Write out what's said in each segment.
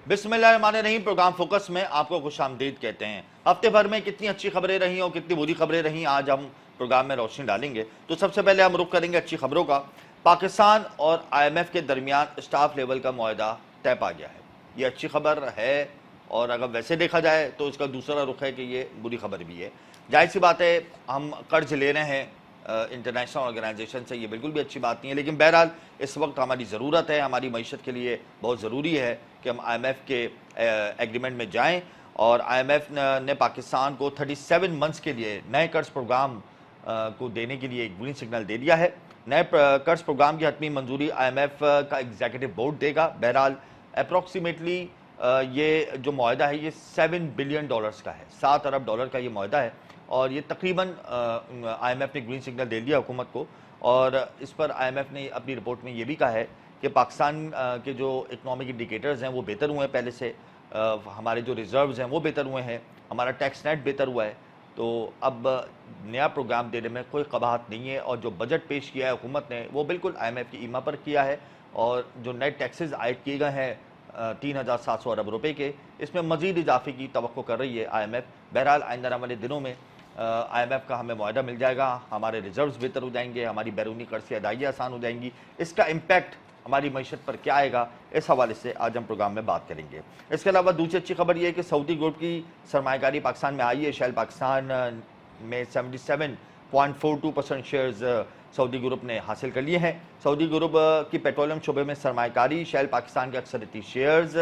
بسم اللہ الرحمن الرحیم، پروگرام فوکس میں آپ کو خوش آمدید کہتے ہیں۔ ہفتے بھر میں کتنی اچھی خبریں رہیں اور کتنی بری خبریں رہیں، آج ہم پروگرام میں روشنی ڈالیں گے۔ تو سب سے پہلے ہم رخ کریں گے اچھی خبروں کا۔ پاکستان اور آئی ایم ایف کے درمیان اسٹاف لیول کا معاہدہ طے پا گیا ہے۔ یہ اچھی خبر ہے، اور اگر ویسے دیکھا جائے تو اس کا دوسرا رخ ہے کہ یہ بری خبر بھی ہے۔ ظاہر سی بات ہے، ہم قرض لے رہے ہیں انٹرنیشنل آرگنائزیشن سے، یہ بالکل بھی اچھی بات نہیں ہے، لیکن بہرحال اس وقت ہماری ضرورت ہے، ہماری معیشت کے لیے بہت ضروری ہے کہ ہم آئی ایم ایف کے ایگریمنٹ میں جائیں۔ اور آئی ایم ایف نے پاکستان کو 37 منتھس کے لیے نئے قرض پروگرام کو دینے کے لیے ایک گرین سگنل دے دیا ہے۔ نئے قرض پروگرام کی حتمی منظوری آئی ایم ایف کا ایگزیکٹو بورڈ دے گا۔ بہرحال اپروکسیمیٹلی یہ جو معاہدہ ہے یہ $7 بلین کا ہے، $7 ارب کا یہ معاہدہ ہے، اور یہ تقریباً آئی ایم ایف نے گرین سگنل دے دیا حکومت کو۔ اور اس پر آئی ایم ایف نے اپنی رپورٹ میں یہ بھی کہا ہے کہ پاکستان کے جو اکنامک انڈیکیٹرز ہیں وہ بہتر ہوئے ہیں پہلے سے، ہمارے جو ریزروز ہیں وہ بہتر ہوئے ہیں، ہمارا ٹیکس نیٹ بہتر ہوا ہے، تو اب نیا پروگرام دینے میں کوئی قباحت نہیں ہے۔ اور جو بجٹ پیش کیا ہے حکومت نے وہ بالکل آئی ایم ایف کی ایما پر کیا ہے، اور جو نئے ٹیکسز عائد کیے گئے ہیں 3700 ارب روپے کے، اس میں مزید اضافے کی توقع کر رہی ہے آئی ایم ایف۔ بہرحال آئندہ آنے والے دنوں میں آئی ایم ایف کا ہمیں معاہدہ مل جائے گا، ہمارے ریزروز بہتر ہو جائیں گے، ہماری بیرونی قرض کی ادائیگیاں آسان ہو جائیں گی۔ اس کا امپیکٹ ہماری معیشت پر کیا آئے گا، اس حوالے سے آج ہم پروگرام میں بات کریں گے۔ اس کے علاوہ دوسری اچھی خبر یہ ہے کہ سعودی گروپ کی سرمایہ کاری پاکستان میں آئی ہے۔ شیل پاکستان میں 77.42% شیئرز سعودی گروپ نے حاصل کر لیے ہیں۔ سعودی گروپ کی پیٹرولیم شعبے میں سرمایہ کاری، شیل پاکستان کے اکثریتی شیئرز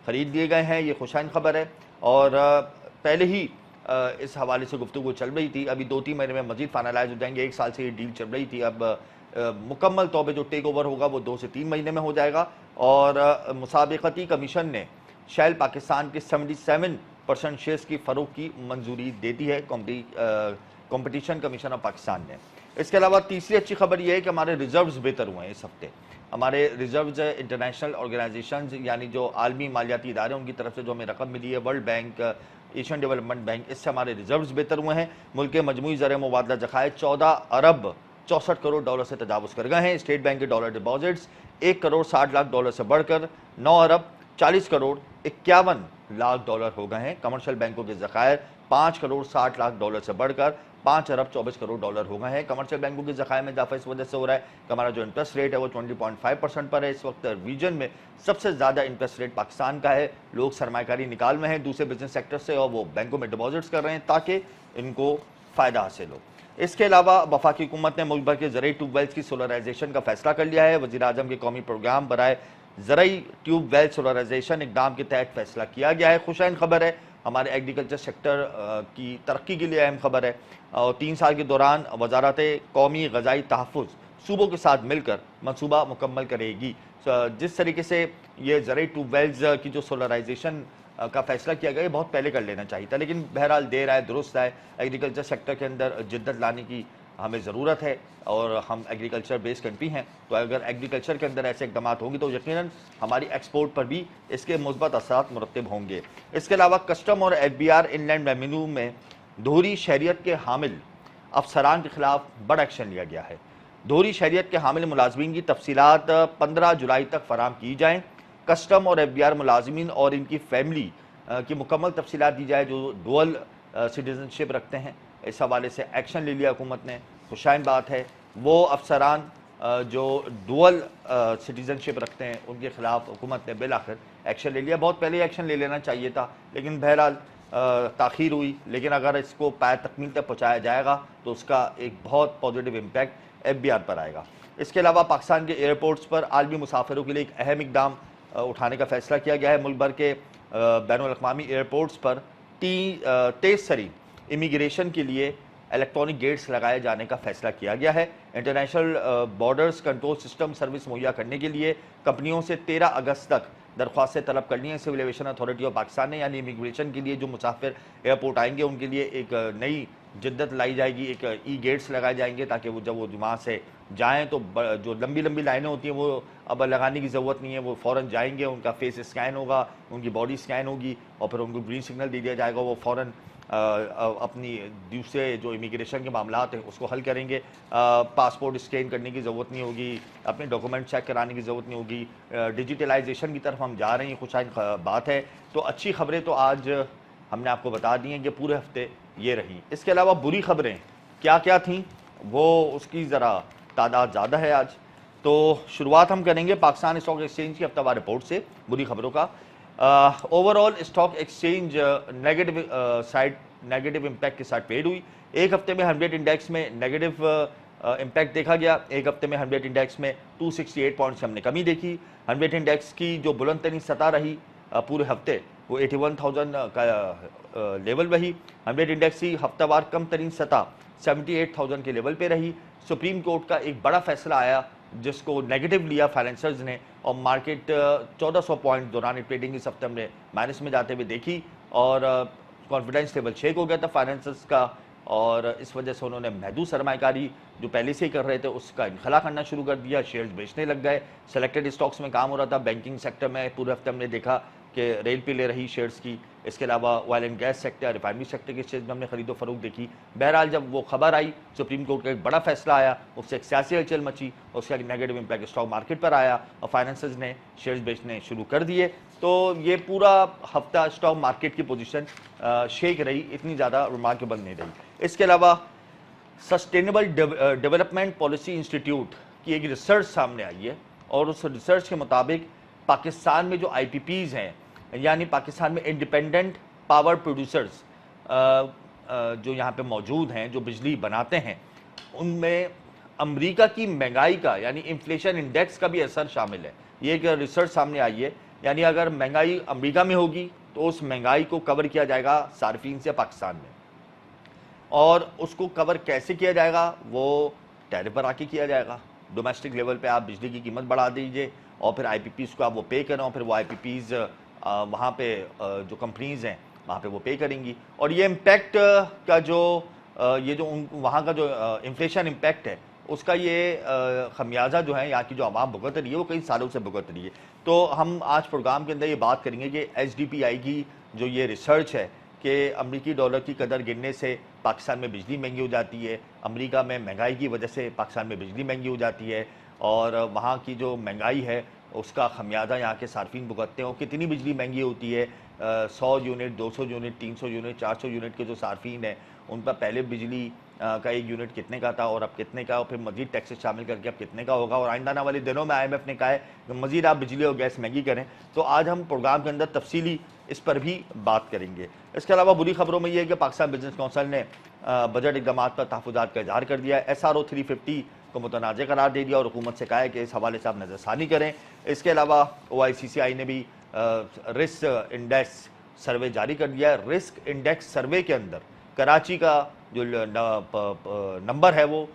خرید لیے گئے ہیں، یہ خوشائن خبر ہے۔ اور پہلے ہی اس حوالے سے گفتگو چل رہی تھی، ابھی 2-3 مہینے میں مزید فائنلائز ہو جائیں گے، 1 سال سے یہ ڈیل چل رہی تھی، اب مکمل طور پہ جو ٹیک اوور ہوگا وہ 2 سے 3 مہینے میں ہو جائے گا۔ اور مسابقتی کمیشن نے شیل پاکستان کے 77% شیئرز کی فروخت کی منظوری دے دی ہے، کمپٹیشن کمیشن آف پاکستان نے۔ اس کے علاوہ تیسری اچھی خبر یہ ہے کہ ہمارے ریزروز بہتر ہوئے ہیں اس ہفتے۔ ہمارے ریزروز انٹرنیشنل آرگنائزیشنز یعنی جو عالمی مالیاتی ادارے ان کی طرف سے جو ہمیں رقم ملی ہے، world bank, Asian development bank, اس سے ہمارے ریزروز بہتر ہوئے ہیں۔ ملک کے مجموعی زر مبادلہ ذخائر $14 ارب 64 کروڑ سے تجاوز کر گئے ہیں۔ اسٹیٹ بینک کے ڈالر ڈپازٹس $1 کروڑ 60 لاکھ سے بڑھ کر $9 ارب 40 کروڑ 51 لاکھ ہو گئے ہیں۔ کمرشل بینکوں کے ذخائر $5 کروڑ 60 لاکھ سے بڑھ کر $5 ارب 24 کروڑ ہو گئے ہیں۔ کمرشل بینکوں کے ذخائر میں اضافہ اس وجہ سے ہو رہا ہے کہ ہمارا جو انٹرسٹ ریٹ ہے وہ 20.5% پر ہے۔ اس وقت ریجن میں سب سے زیادہ انٹرسٹ ریٹ پاکستان کا ہے، لوگ سرمایہ کاری نکال رہے ہیں دوسرے بزنس سیکٹر سے اور وہ بینکوں میں ڈپازٹس کر رہے ہیں تاکہ ان کو فائدہ حاصل ہو۔ اس کے علاوہ وفاقی حکومت نے ملک بھر کے زرعی ٹیوب ویلز کی سولرائزیشن کا فیصلہ کر لیا ہے۔ وزیر اعظم کے قومی پروگرام برائے زرعی ٹیوب ویل سولرائزیشن اقدام کے تحت فیصلہ کیا گیا ہے۔ خوشائن خبر ہے، ہمارے ایگریکلچر سیکٹر کی ترقی کے لیے اہم خبر ہے، اور 3 سال کے دوران وزارت قومی غذائی تحفظ صوبوں کے ساتھ مل کر منصوبہ مکمل کرے گی۔ جس طریقے سے یہ زرعی ٹیوب ویلز کی جو سولرائزیشن کا فیصلہ کیا گیا، یہ بہت پہلے کر لینا چاہیے تھا، لیکن بہرحال دیر آئے درست آئے۔ ایگریکلچر سیکٹر کے اندر جدت لانے کی ہمیں ضرورت ہے، اور ہم ایگریکلچر بیس کنٹری ہیں، تو اگر ایگریکلچر کے اندر ایسے اقدامات ہوں گے تو یقیناً ہماری ایکسپورٹ پر بھی اس کے مثبت اثرات مرتب ہوں گے۔ اس کے علاوہ کسٹم اور F B R inland revenue میں دوہری شہریت کے حامل افسران کے خلاف بڑا ایکشن لیا گیا ہے۔ دوہری شہریت کے حامل ملازمین کی تفصیلات 15 جولائی تک فراہم کی جائیں۔ کسٹم اور ایف بی آر ملازمین اور ان کی فیملی کی مکمل تفصیلات دی جائے جو ڈوئل سٹیزن شپ رکھتے ہیں۔ اس حوالے سے ایکشن لے لیا حکومت نے، خوشائن بات ہے۔ وہ افسران جو ڈوئل سٹیزن شپ رکھتے ہیں ان کے خلاف حکومت نے بالآخر ایکشن لے لیا۔ بہت پہلے ایکشن لے لینا چاہیے تھا، لیکن بہرحال تاخیر ہوئی، لیکن اگر اس کو پائے تکمیل تک پہنچایا جائے گا تو اس کا ایک بہت positive impact F B R پر آئے گا۔ اس کے علاوہ پاکستان کے ایئرپورٹس پر عالمی مسافروں کے لیے ایک اہم اقدام اٹھانے کا فیصلہ کیا گیا ہے۔ ملک بھر کے بین الاقوامی ایئرپورٹس پر تیز ترین امیگریشن کے لیے الیکٹرانک گیٹس لگائے جانے کا فیصلہ کیا گیا ہے۔ International borders control system service مہیا کرنے کے لیے کمپنیوں سے 13 اگست تک درخواستیں طلب کرنی ہیں۔ Civil aviation authority of Pakistan نے یعنی امیگریشن کے لیے جو مسافر ایئرپورٹ آئیں گے ان کے لیے ایک نئی جدت لائی جائے گی، ایک ای گیٹس لگائے جائیں گے تاکہ وہ جب وہ وہاں سے جائیں تو جو لمبی لمبی لائنیں ہوتی ہیں وہ اب لگانے کی ضرورت نہیں ہے، وہ فوراً جائیں گے، ان کا فیس اسکین ہوگا، ان کی باڈی اسکین ہوگی اور پھر ان کو گرین سگنل دے دیا جائے گا، وہ فوراً اپنی دوسرے جو امیگریشن کے معاملات ہیں اس کو حل کریں گے، پاسپورٹ اسکین کرنے کی ضرورت نہیں ہوگی، اپنے ڈاکومنٹ چیک کرانے کی ضرورت نہیں ہوگی، ڈیجیٹلائزیشن کی طرف ہم جا رہے ہیں، خوش بات ہے۔ تو اچھی خبریں تو آج ہم نے آپ کو بتا دی ہیں کہ پورے ہفتے یہ رہی۔ اس کے علاوہ بری خبریں کیا کیا تھیں وہ اس کی ذرا تعداد زیادہ ہے آج۔ تو شروعات ہم کریں گے پاکستان اسٹاک ایکسچینج کی ہفتہ وار رپورٹ سے بری خبروں کا۔ Over all stock exchange negative impact کے ساتھ ٹریڈ ہوئی۔ ایک ہفتے میں 100 انڈیکس میں نیگیٹو امپیکٹ دیکھا گیا، ایک ہفتے میں 100 انڈیکس میں 268 پوائنٹس ہم نے کمی دیکھی۔ 100 انڈیکس کی جو بلند ترین سطح رہی پورے ہفتے وہ 81,000 کا لیول رہی۔ 100 انڈیکس کی ہفتہ وار کم ترین سطح 78,000 کے لیول پہ رہی۔ سپریم کورٹ کا ایک بڑا فیصلہ آیا جس کو نیگیٹو لیا فائنینسرز نے، اور مارکیٹ 1400 پوائنٹ دوران ٹریڈنگ اس ہفتے میں مائنس میں جاتے ہوئے دیکھی، اور کانفیڈنس لیول شیک ہو گیا تھا فائنینسرز کا، اور اس وجہ سے انہوں نے محدود سرمایہ کاری جو پہلے سے ہی کر رہے تھے اس کا انخلا کرنا شروع کر دیا، شیئرز بیچنے لگ گئے۔ سلیکٹڈ اسٹاکس میں کام ہو رہا تھا، بینکنگ سیکٹر میں پورے ہفتے ہم نے دیکھا کہ ریل پہ لے رہی شیئرز کی۔ اس کے علاوہ oil and gas sector, refinery sector کے شیئرز میں ہم نے خرید و فروخت دیکھی۔ بہرحال جب وہ خبر آئی سپریم کورٹ کا ایک بڑا فیصلہ آیا، اس سے ایک سیاسی ہلچل مچی، اس کا ایک نیگیٹو امپیکٹ اسٹاک مارکیٹ پر آیا اور فائنینسرز نے شیئرز بیچنے شروع کر دیے۔ تو یہ پورا ہفتہ اسٹاک مارکیٹ کی پوزیشن شیک رہی، اتنی زیادہ ریمارکیبل نہیں رہی۔ اس کے علاوہ سسٹینیبل ڈیولپمنٹ پالیسی انسٹیٹیوٹ کی ایک ریسرچ سامنے آئی ہے، اور اس ریسرچ کے مطابق پاکستان میں جو آئی پی پیز ہیں، یعنی پاکستان میں انڈیپینڈنٹ پاور پروڈیوسرز جو یہاں پہ موجود ہیں، جو بجلی بناتے ہیں، ان میں امریکہ کی مہنگائی کا یعنی انفلیشن انڈیکس کا بھی اثر شامل ہے۔ یہ ایک ریسرچ سامنے آئی ہے، یعنی اگر مہنگائی امریکہ میں ہوگی تو اس مہنگائی کو کور کیا جائے گا صارفین سے پاکستان میں، اور اس کو کور کیسے کیا جائے گا؟ وہ ٹیرف پر آ کے کیا جائے گا۔ ڈومیسٹک لیول پہ آپ بجلی کی قیمت بڑھا دیجئے، اور پھر آئی پی پیز کو آپ وہ پے کریں، اور پھر وہ آئی پی پیز وہاں پہ جو کمپنیز ہیں وہاں پہ وہ پے کریں گی، اور یہ امپیکٹ کا جو وہاں کا جو انفلیشن امپیکٹ ہے اس کا یہ خمیازہ جو ہے یہاں کی جو عوام بھگت رہی ہے وہ کئی سالوں سے بھگت رہی ہے۔ تو ہم آج پروگرام کے اندر یہ بات کریں گے کہ ایچ ڈی پی آئی کی جو یہ ریسرچ ہے کہ امریکی ڈالر کی قدر گرنے سے پاکستان میں بجلی مہنگی ہو جاتی ہے، امریکہ میں مہنگائی کی وجہ سے پاکستان میں بجلی مہنگی ہو جاتی ہے، اور وہاں کی جو مہنگائی ہے اس کا خمیازہ یہاں کے صارفین بھگتتے ہیں، اور کتنی بجلی مہنگی ہوتی ہے۔ 100 یونٹ، 200 یونٹ، 300 یونٹ، 400 یونٹ کے جو صارفین ہیں ان پر پہلے بجلی کا ایک یونٹ کتنے کا تھا اور اب کتنے کا، اور پھر مزید ٹیکسز شامل کر کے اب کتنے کا ہوگا، اور آئندہ آنے والے دنوں میں IMF نے کہا ہے کہ مزید آپ بجلی اور گیس مہنگی کریں۔ تو آج ہم پروگرام کے اندر تفصیلی اس پر بھی بات کریں گے۔ اس کے علاوہ بری خبروں میں یہ ہے کہ پاکستان بزنس کونسل نے بجٹ اقدامات پر تحفظات کا اظہار کر دیا ہے۔ SRO 350 کو متنازع قرار دے دیا اور حکومت سے کہا ہے کہ اس حوالے سے آپ نظر ثانی کریں۔ اس کے علاوہ OICCI نے بھی رسک انڈیکس سروے جاری کر دیا ہے۔ رسک انڈیکس سروے کے اندر کراچی کا جو نمبر ہے وہ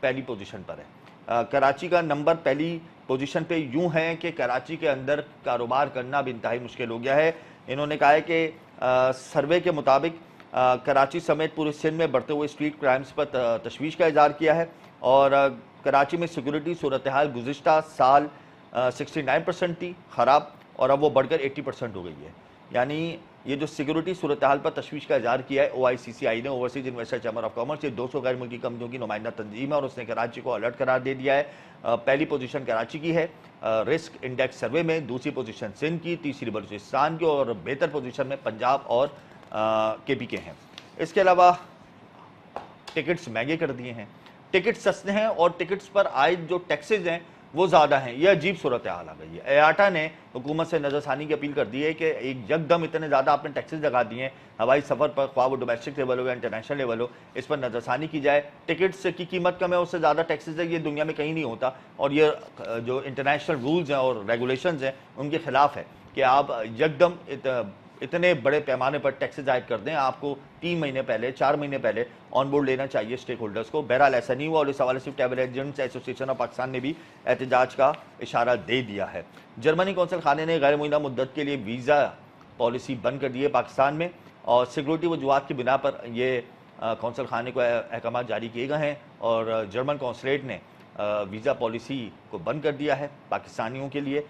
پہلی پوزیشن پر ہے۔ کراچی کا نمبر پہلی پوزیشن پہ یوں ہے کہ کراچی کے اندر کاروبار کرنا بھی انتہائی مشکل ہو گیا ہے۔ انہوں نے کہا ہے کہ سروے کے مطابق کراچی سمیت پورے سندھ میں بڑھتے ہوئے اسٹریٹ کرائمز پر تشویش کا اظہار کیا ہے، اور کراچی میں سیکورٹی صورتحال گزشتہ سال 69% تھی خراب، اور اب وہ بڑھ کر 80% ہو گئی ہے۔ یعنی یہ جو سیکورٹی صورتحال پر تشویش کا اظہار کیا ہے OICCI نے، overseas investor chamber of commerce, یہ 200 غیر ملکی کمپنیوں کی نمائندہ تنظیم ہے، اور اس نے کراچی کو الرٹ قرار دے دیا ہے۔ پہلی پوزیشن کراچی کی ہے رسک انڈیکس سروے میں، دوسری پوزیشن سندھ کی، تیسری بلوچستان کی، اور بہتر پوزیشن میں پنجاب اور KP کے ہیں۔ اس کے علاوہ ٹکٹس مہنگے کر دیے ہیں، ٹکٹ سستے ہیں اور ٹکٹس پر عائد جو ٹیکسز ہیں وہ زیادہ ہیں۔ یہ عجیب صورتحال آ گئی ہے۔ ایاٹا نے حکومت سے نظر ثانی کی اپیل کر دی ہے کہ ایک یکدم اتنے زیادہ آپ نے ٹیکسز لگا دیے ہیں ہوائی سفر پر، خواہ وہ ڈومیسٹک لیول ہو یا انٹرنیشنل لیول ہو، اس پر نظر ثانی کی جائے۔ ٹکٹس کی قیمت کم ہے، اس سے زیادہ ٹیکسز ہے، یہ دنیا میں کہیں نہیں ہوتا، اور یہ جو انٹرنیشنل رولز ہیں اور ریگولیشنز ہیں ان کے خلاف ہے کہ آپ یکدم اتنے بڑے پیمانے پر ٹیکسز عائد کر دیں۔ آپ کو 3 مہینے پہلے، 4 مہینے پہلے آن بورڈ لینا چاہیے اسٹیک ہولڈرز کو۔ بہرحال ایسا نہیں ہوا، اور اس حوالے سے ٹریول ایجنٹس ایسوسی ایشن آف پاکستان نے بھی احتجاج کا اشارہ دے دیا ہے۔ جرمنی کونسل خانے نے غیر معینہ مدت کے لیے ویزا پالیسی بند کر دی ہے پاکستان میں، اور سیکورٹی وجوہات کی بنا پر یہ کونسل خانے کو احکامات جاری کیے گئے ہیں، اور جرمن کونسلیٹ نے ویزا پالیسی کو بند کر دیا ہے پاکستانیوں کے لیے۔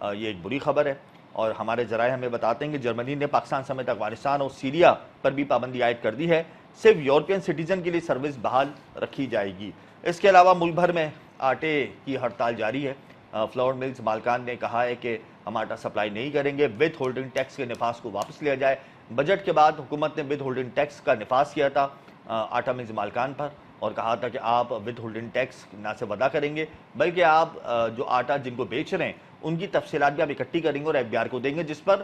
یہ ایک بری خبر ہے۔ اور ہمارے ذرائع ہمیں بتاتے ہیں کہ جرمنی نے پاکستان سمیت افغانستان اور سیریا پر بھی پابندی عائد کر دی ہے، صرف یورپین سٹیزن کے لیے سروس بحال رکھی جائے گی۔ اس کے علاوہ ملک بھر میں آٹے کی ہڑتال جاری ہے۔ فلاور ملز مالکان نے کہا ہے کہ ہم آٹا سپلائی نہیں کریں گے، ود ہولڈنگ ٹیکس کے نفاذ کو واپس لیا جائے۔ بجٹ کے بعد حکومت نے ود ہولڈنگ ٹیکس کا نفاذ کیا تھا آٹا ملز مالکان پر، اور کہا تھا کہ آپ ود ہولڈنگ ٹیکس نہ صرف ادا کریں گے بلکہ آپ جو آٹا جن کو بیچ رہے ہیں ان کی تفصیلات بھی آپ اکٹھی کریں گے اور ایف بی آر کو دیں گے، جس پر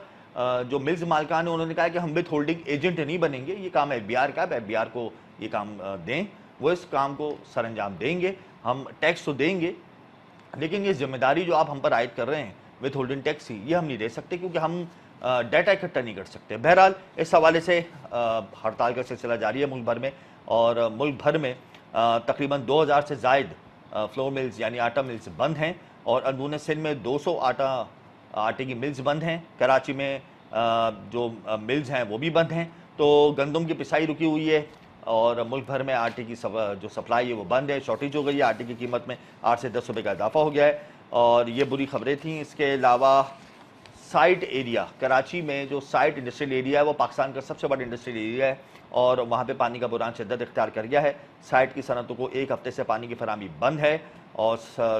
جو ملز مالکان ہیں انہوں نے کہا کہ ہم ود ہولڈنگ ایجنٹ نہیں بنیں گے، یہ کام ایف بی آر کا ہے، ایف بی آر کو یہ کام دیں، وہ اس کام کو سر انجام دیں گے۔ ہم ٹیکس تو دیں گے لیکن یہ ذمہ داری جو آپ ہم پر عائد کر رہے ہیں ود ہولڈنگ ٹیکس ہی، یہ ہم نہیں دے سکتے کیونکہ ہم ڈیٹا اکٹھا نہیں کر سکتے۔ بہرحال اس حوالے سے ہڑتال کا سلسلہ جاری ہے ملک بھر میں، اور ملک بھر میں تقریباً 2000 سے زائد فلور ملز یعنی آٹا ملز بند ہیں، اور اندرون سندھ میں 200 آٹے کی ملز بند ہیں۔ کراچی میں جو ملز ہیں وہ بھی بند ہیں۔ تو گندم کی پسائی رکی ہوئی ہے اور ملک بھر میں آٹے کی جو سپلائی ہے وہ بند ہے، شارٹیج ہو گئی ہے، آٹے کی قیمت میں 8 سے 10 روپے کا اضافہ ہو گیا ہے، اور یہ بری خبریں تھیں۔ اس کے علاوہ سائٹ ایریا، کراچی میں جو سائٹ انڈسٹریل ایریا ہے وہ پاکستان کا سب سے بڑا انڈسٹریل ایریا ہے، اور وہاں پہ پانی کا بحران شدت اختیار کر گیا ہے۔ سائٹ کی صنعتوں کو ایک ہفتے سے پانی کی فراہمی بند ہے، اور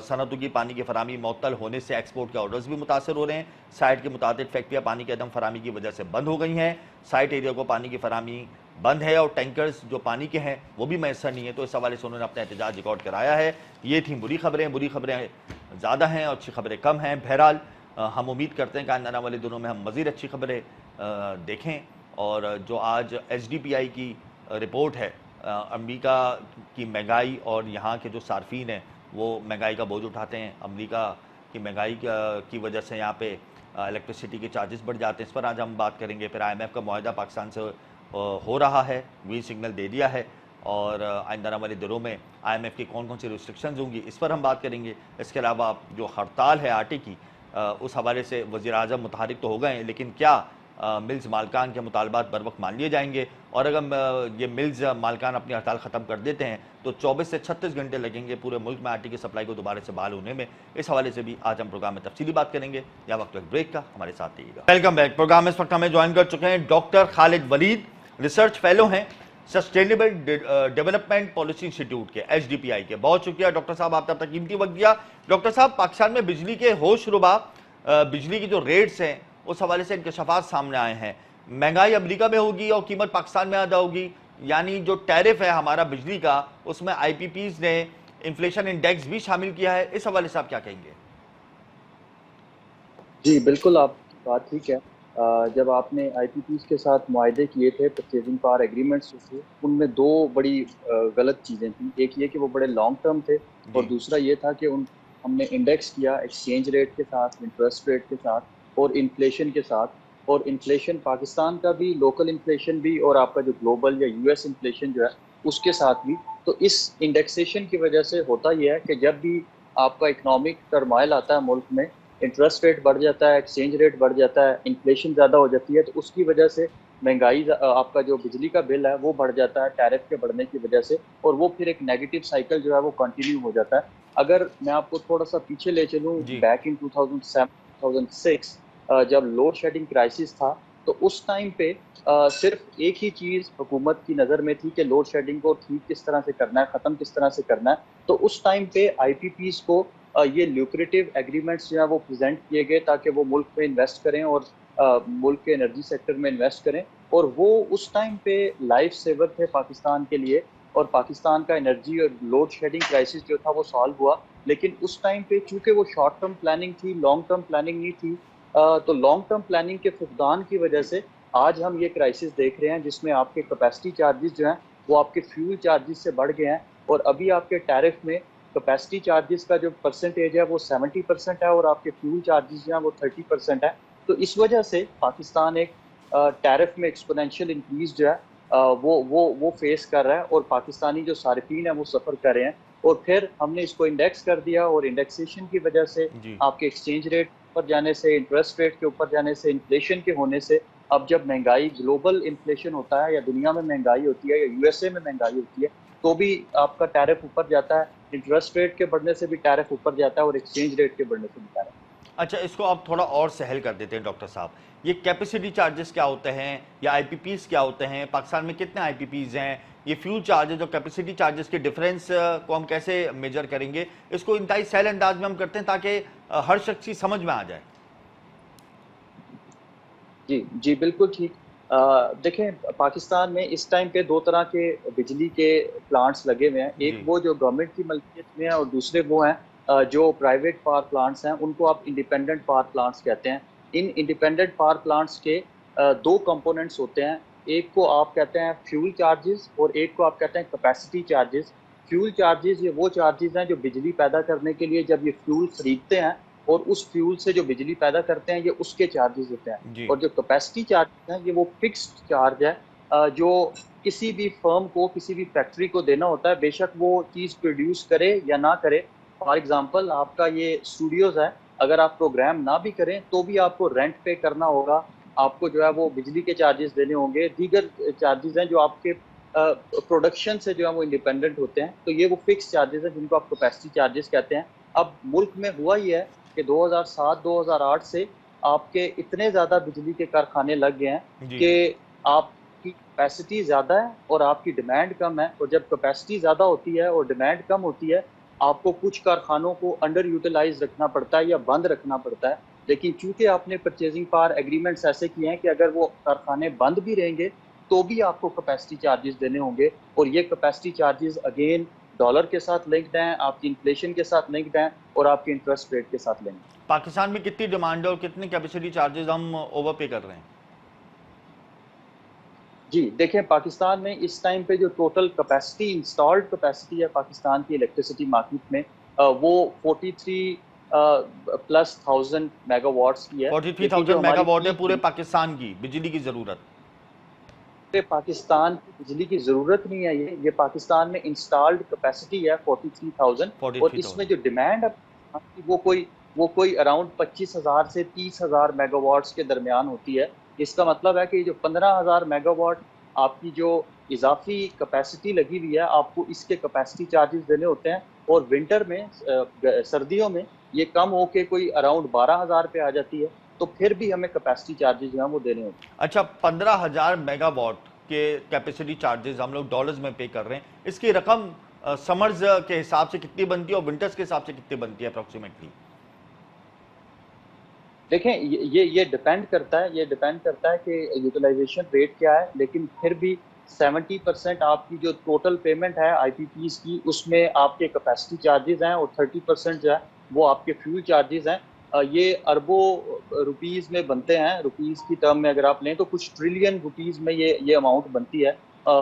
صنعتوں کی پانی کی فراہمی معطل ہونے سے ایکسپورٹ کے آرڈرز بھی متاثر ہو رہے ہیں۔ سائٹ کی متعدد فیکٹریاں پانی کی عدم فراہمی کی وجہ سے بند ہو گئی ہیں، سائٹ ایریا کو پانی کی فراہمی بند ہے، اور ٹینکرز جو پانی کے ہیں وہ بھی میسر نہیں ہیں، تو اس حوالے سے انہوں نے اپنا احتجاج ریکارڈ کرایا ہے۔ یہ تھیں بری خبریں زیادہ ہیں اور اچھی خبریں کم ہیں۔ بہرحال ہم امید کرتے ہیں کہ آنے والے دنوں میں ہم مزید اچھی خبریں دیکھیں، اور جو آج ایس ڈی پی آئی کی رپورٹ ہے، امریکہ کی مہنگائی اور یہاں کے جو صارفین ہیں وہ مہنگائی کا بوجھ اٹھاتے ہیں، امریکہ کی مہنگائی کی وجہ سے یہاں پہ الیکٹریسٹی کے چارجز بڑھ جاتے ہیں، اس پر آج ہم بات کریں گے۔ پھر آئی ایم ایف کا معاہدہ پاکستان سے ہو رہا ہے، گرین سگنل دے دیا ہے، اور آئندہ والے دنوں میں آئی ایم ایف کی کون کون سی ریسٹرکشنز ہوں گی اس پر ہم بات کریں گے۔ اس کے علاوہ جو ہڑتال ہے آٹے کی، اس حوالے سے وزیر اعظم متحرک تو ہو گئے ہیں، لیکن کیا ملز مالکان کے مطالبات بر وقت مان لیے جائیں گے؟ اور اگر یہ ملز مالکان اپنی ہڑتال ختم کر دیتے ہیں تو 24 سے 36 گھنٹے لگیں گے پورے ملک میں آٹے کی سپلائی کو دوبارہ سے بحال ہونے میں۔ اس حوالے سے بھی آج ہم پروگرام میں تفصیلی بات کریں گے۔ یا وقت ایک بریک کا، ہمارے ساتھ رہیے گا۔ Welcome back. پروگرام میں اس وقت ہمیں جوائن کر چکے ہیں ڈاکٹر خالد ولید، ریسرچ فیلو ہیں سسٹینیبل ڈیولپمنٹ پالیسی انسٹیٹیوٹ کے، ایس ڈی پی آئی کے۔ بہت شکریہ ڈاکٹر صاحب، آپ نے اپنا قیمتی وقت دیا۔ ڈاکٹر صاحب، پاکستان میں بجلی کے ہوش ربا، بجلی کی جو ریٹس ہیں اس حوالے سے انکشافات سامنے آئے ہیں۔ مہنگائی امریکہ میں ہوگی اور قیمت پاکستان میں ادا ہوگی، یعنی جو ٹیرف ہے ہمارا بجلی کا، اس میں آئی پی پیز نے انفلیشن انڈیکس بھی شامل کیا ہے، اس حوالے سے آپ کیا کہیں گے؟ جی بالکل، آپ کی بات ٹھیک ہے۔ جب آپ نے آئی پی پیز کے ساتھ معاہدے کیے تھے، پرچیزنگ پاور ایگریمنٹس تھے، ان میں دو بڑی غلط چیزیں تھیں۔ ایک یہ کہ وہ بڑے لانگ ٹرم تھے، اور دوسرا یہ تھا کہ ہم نے انڈیکس کیا ایکسچینج ریٹ کے ساتھ، انٹرسٹ ریٹ کے ساتھ، اور انفلیشن کے ساتھ۔ اور انفلیشن پاکستان کا بھی، لوکل انفلیشن بھی، اور آپ کا جو گلوبل یا یو ایس انفلیشن جو ہے اس کے ساتھ بھی۔ تو اس انڈیکسیشن کی وجہ سے ہوتا یہ ہے کہ جب بھی آپ کا اکنامک ٹرمائل آتا ہے ملک میں، انٹرسٹ ریٹ بڑھ جاتا ہے، ایکسچینج ریٹ بڑھ جاتا ہے، انفلیشن زیادہ ہو جاتی ہے، تو اس کی وجہ سے مہنگائی، آپ کا جو بجلی کا بل ہے وہ بڑھ جاتا ہے ٹیرف کے بڑھنے کی وجہ سے، اور وہ پھر ایک نیگیٹو سائیکل جو ہے وہ کنٹینیو ہو جاتا ہے۔ اگر میں آپ کو تھوڑا سا پیچھے لے چلوں، بیک ان 2007 2006 جب لوڈ شیڈنگ کرائسس تھا، تو اس ٹائم پہ صرف ایک ہی چیز حکومت کی نظر میں تھی کہ لوڈ شیڈنگ کو ٹھیک کس طرح سے کرنا ہے، ختم کس طرح سے کرنا ہے۔ تو اس ٹائم پہ آئی پی پیز کو یہ لیوکریٹو ایگریمنٹس جو ہیں وہ پریزنٹ کیے گئے تاکہ وہ ملک میں انویسٹ کریں اور ملک کے انرجی سیکٹر میں انویسٹ کریں، اور وہ اس ٹائم پہ لائف سیور تھے پاکستان کے لیے، اور پاکستان کا انرجی اور لوڈ شیڈنگ کرائسس جو تھا وہ سالو ہوا۔ لیکن اس ٹائم پہ چونکہ وہ شارٹ ٹرم پلاننگ تھی، لانگ ٹرم پلاننگ نہیں تھی، تو لانگ ٹرم پلاننگ کے فقدان کی وجہ سے آج ہم یہ کرائسس دیکھ رہے ہیں، جس میں آپ کے کیپیسٹی چارجز جو ہیں وہ آپ کے فیول چارجز سے بڑھ گئے ہیں، اور ابھی آپ کے ٹیرف میں کیپیسٹی چارجز کا جو پرسنٹیج ہے وہ 70% ہے، اور آپ کے فیول چارجز جو ہیں وہ 30% ہے۔ تو اس وجہ سے پاکستان ایک ٹیرف میں ایکسپونینشیل انکریز جو ہے وہ فیس کر رہا ہے، اور پاکستانی جو صارفین ہیں وہ سفر کر رہے ہیں۔ اور پھر ہم نے اس کو انڈیکس کر دیا، اور انڈیکسیشن کی وجہ سے آپ کے ایکسچینج ریٹ اوپر جانے سے، انٹرسٹ ریٹ کے اوپر جانے سے، انفلیشن کے ہونے سے، اب جب مہنگائی، گلوبل انفلیشن ہوتا ہے یا دنیا میں مہنگائی ہوتی ہے یا یو ایس اے میں مہنگائی ہوتی ہے، تو بھی آپ کا ٹیرف اوپر جاتا ہے، انٹرسٹ ریٹ کے بڑھنے سے بھی ٹیرف اوپر جاتا ہے، اور ایکسچینج ریٹ کے بڑھنے سے بھی ٹیرف۔ اچھا اس کو آپ تھوڑا اور سہل کر دیتے ہیں ڈاکٹر صاحب، یہ کیپیسٹی چارجز کیا ہوتے ہیں یا آئی پی پیز کیا ہوتے ہیں، پاکستان میں کتنے آئی پی پیز ہیں، یہ فیول چارجز اور کیپیسٹی چارجز کے ڈیفرنس کو ہم کیسے میجر کریں گے؟ اس کو انتہائی سہل انداز میں ہم کرتے ہیں تاکہ ہر شخص کی سمجھ میں آ جائے۔ جی جی بالکل ٹھیک۔ دیکھیں پاکستان میں اس ٹائم پہ دو طرح کے بجلی کے پلانٹس لگے ہوئے ہیں، ایک جی وہ جو گورنمنٹ کی ملکیت میں ہے اور دوسرے وہ ہیں جو پرائیویٹ پاور پلانٹس ہیں، ان کو آپ انڈیپینڈنٹ پاور پلانٹس کہتے ہیں۔ ان انڈیپینڈنٹ پاور پلانٹس کے دو کمپوننٹس ہوتے ہیں، ایک کو آپ کہتے ہیں فیول چارجز اور ایک کو آپ کہتے ہیں کیپیسٹی چارجز۔ فیول چارجز یہ وہ چارجز ہیں جو بجلی پیدا کرنے کے لیے جب یہ فیول خریدتے ہیں اور اس فیول سے جو بجلی پیدا کرتے ہیں، یہ اس کے چارجز ہوتے ہیں۔ جی اور جو کیپیسٹی چارج ہیں یہ وہ فکسڈ چارج ہے جو کسی بھی فرم کو کسی بھی فیکٹری کو دینا ہوتا ہے، بے شک وہ چیز پروڈیوس کرے یا نہ کرے۔ فار ایگزامپل آپ کا یہ اسٹوڈیوز ہے، اگر آپ پروگرام نہ بھی کریں تو بھی آپ کو رینٹ پے کرنا ہوگا، آپ کو جو ہے وہ بجلی کے چارجز دینے ہوں گے، دیگر چارجز ہیں جو آپ کے پروڈکشن سے جو ہے وہ انڈیپینڈنٹ ہوتے ہیں، تو یہ وہ فکس چارجز ہیں جن کو آپ کیپیسٹی چارجز کہتے ہیں۔ اب ملک میں ہوا یہ ہے کہ 2007-2008 سے آپ کے اتنے زیادہ بجلی کے کارخانے لگ گئے ہیں جی کہ آپ کی کیپیسٹی زیادہ ہے اور آپ کی ڈیمانڈ کم ہے، اور جب کیپیسٹی زیادہ ہوتی ہے اور ڈیمانڈ کم ہوتی ہے، آپ کو کچھ کارخانوں کو انڈر یوٹیلائز رکھنا پڑتا ہے یا بند رکھنا پڑتا ہے۔ لیکن چونکہ آپ نے پرچیزنگ پاور ایگریمنٹس ایسے کیے ہیں کہ اگر وہ کارخانے بند بھی رہیں گے تو بھی آپ کو کیپیسٹی چارجز دینے ہوں گے، اور یہ کیپیسٹی چارجز اگین ڈالر کے ساتھ لنکڈ ہیں، آپ کی انفلیشن کے ساتھ لنکڈ ہیں اور آپ کے انٹرسٹ ریٹ کے ساتھ لنکڈ ہیں۔ پاکستان میں کتنی ڈیمانڈ ہے اور کتنی کیپیسٹی چارجز ہم اوور پے کر رہے ہیں؟ جی دیکھیں پاکستان میں اس ٹائم پہ جو ٹوٹل کیپیسٹی انسٹالڈ کیپیسٹی ہے پاکستان کی الیکٹریسٹی مارکیٹ میں، وہ 43,000+ میگا واٹس کی ہے، لیکن 43,000 جو میگا ہماری واٹ ہے پیک پورے پاکستان کی بجلی کی ضرورت۔ پاکستان کی بجلی کی ضرورت نہیں ہے، یہ پاکستان میں انسٹالڈ کیپیسٹی ہے 43,000، اور اس میں 43,000 جو ڈیمانڈ ہے وہ کوئی اراؤنڈ 25,000 سے 30,000 میگا واٹس کے درمیان ہوتی ہے۔ اس کا مطلب ہے کہ جو 15,000 میگا واٹ آپ کی جو اضافی کیپیسٹی لگی ہوئی ہے، آپ کو اس کے کیپیسٹی چارجز دینے ہوتے ہیں، اور ونٹر میں سردیوں میں یہ کم ہو کے کوئی اراؤنڈ 12,000 پہ آ جاتی ہے، تو پھر بھی ہمیں کیپیسٹی چارجز جو ہیں وہ دینے ہوتے ہیں۔ اچھا 15,000 میگا واٹ کے کیپیسٹی چارجز ہم لوگ ڈالرز میں پے کر رہے ہیں، اس کی رقم سمرز کے حساب سے کتنی بنتی ہے اور ونٹرز کے حساب سے کتنی بنتی ہے اپروکسیمیٹلی؟ دیکھیں یہ ڈیپینڈ کرتا ہے کہ یوٹیلائزیشن ریٹ کیا ہے، لیکن پھر بھی 70% آپ کی جو ٹوٹل پیمنٹ ہے آئی پی پیز کی، اس میں آپ کے کیپیسٹی چارجز ہیں اور 30% جو ہے وہ آپ کے فیول چارجز ہیں۔ یہ اربوں روپیز میں بنتے ہیں، روپیز کی ٹرم میں اگر آپ لیں تو کچھ ٹریلین روپیز میں یہ اماؤنٹ بنتی ہے۔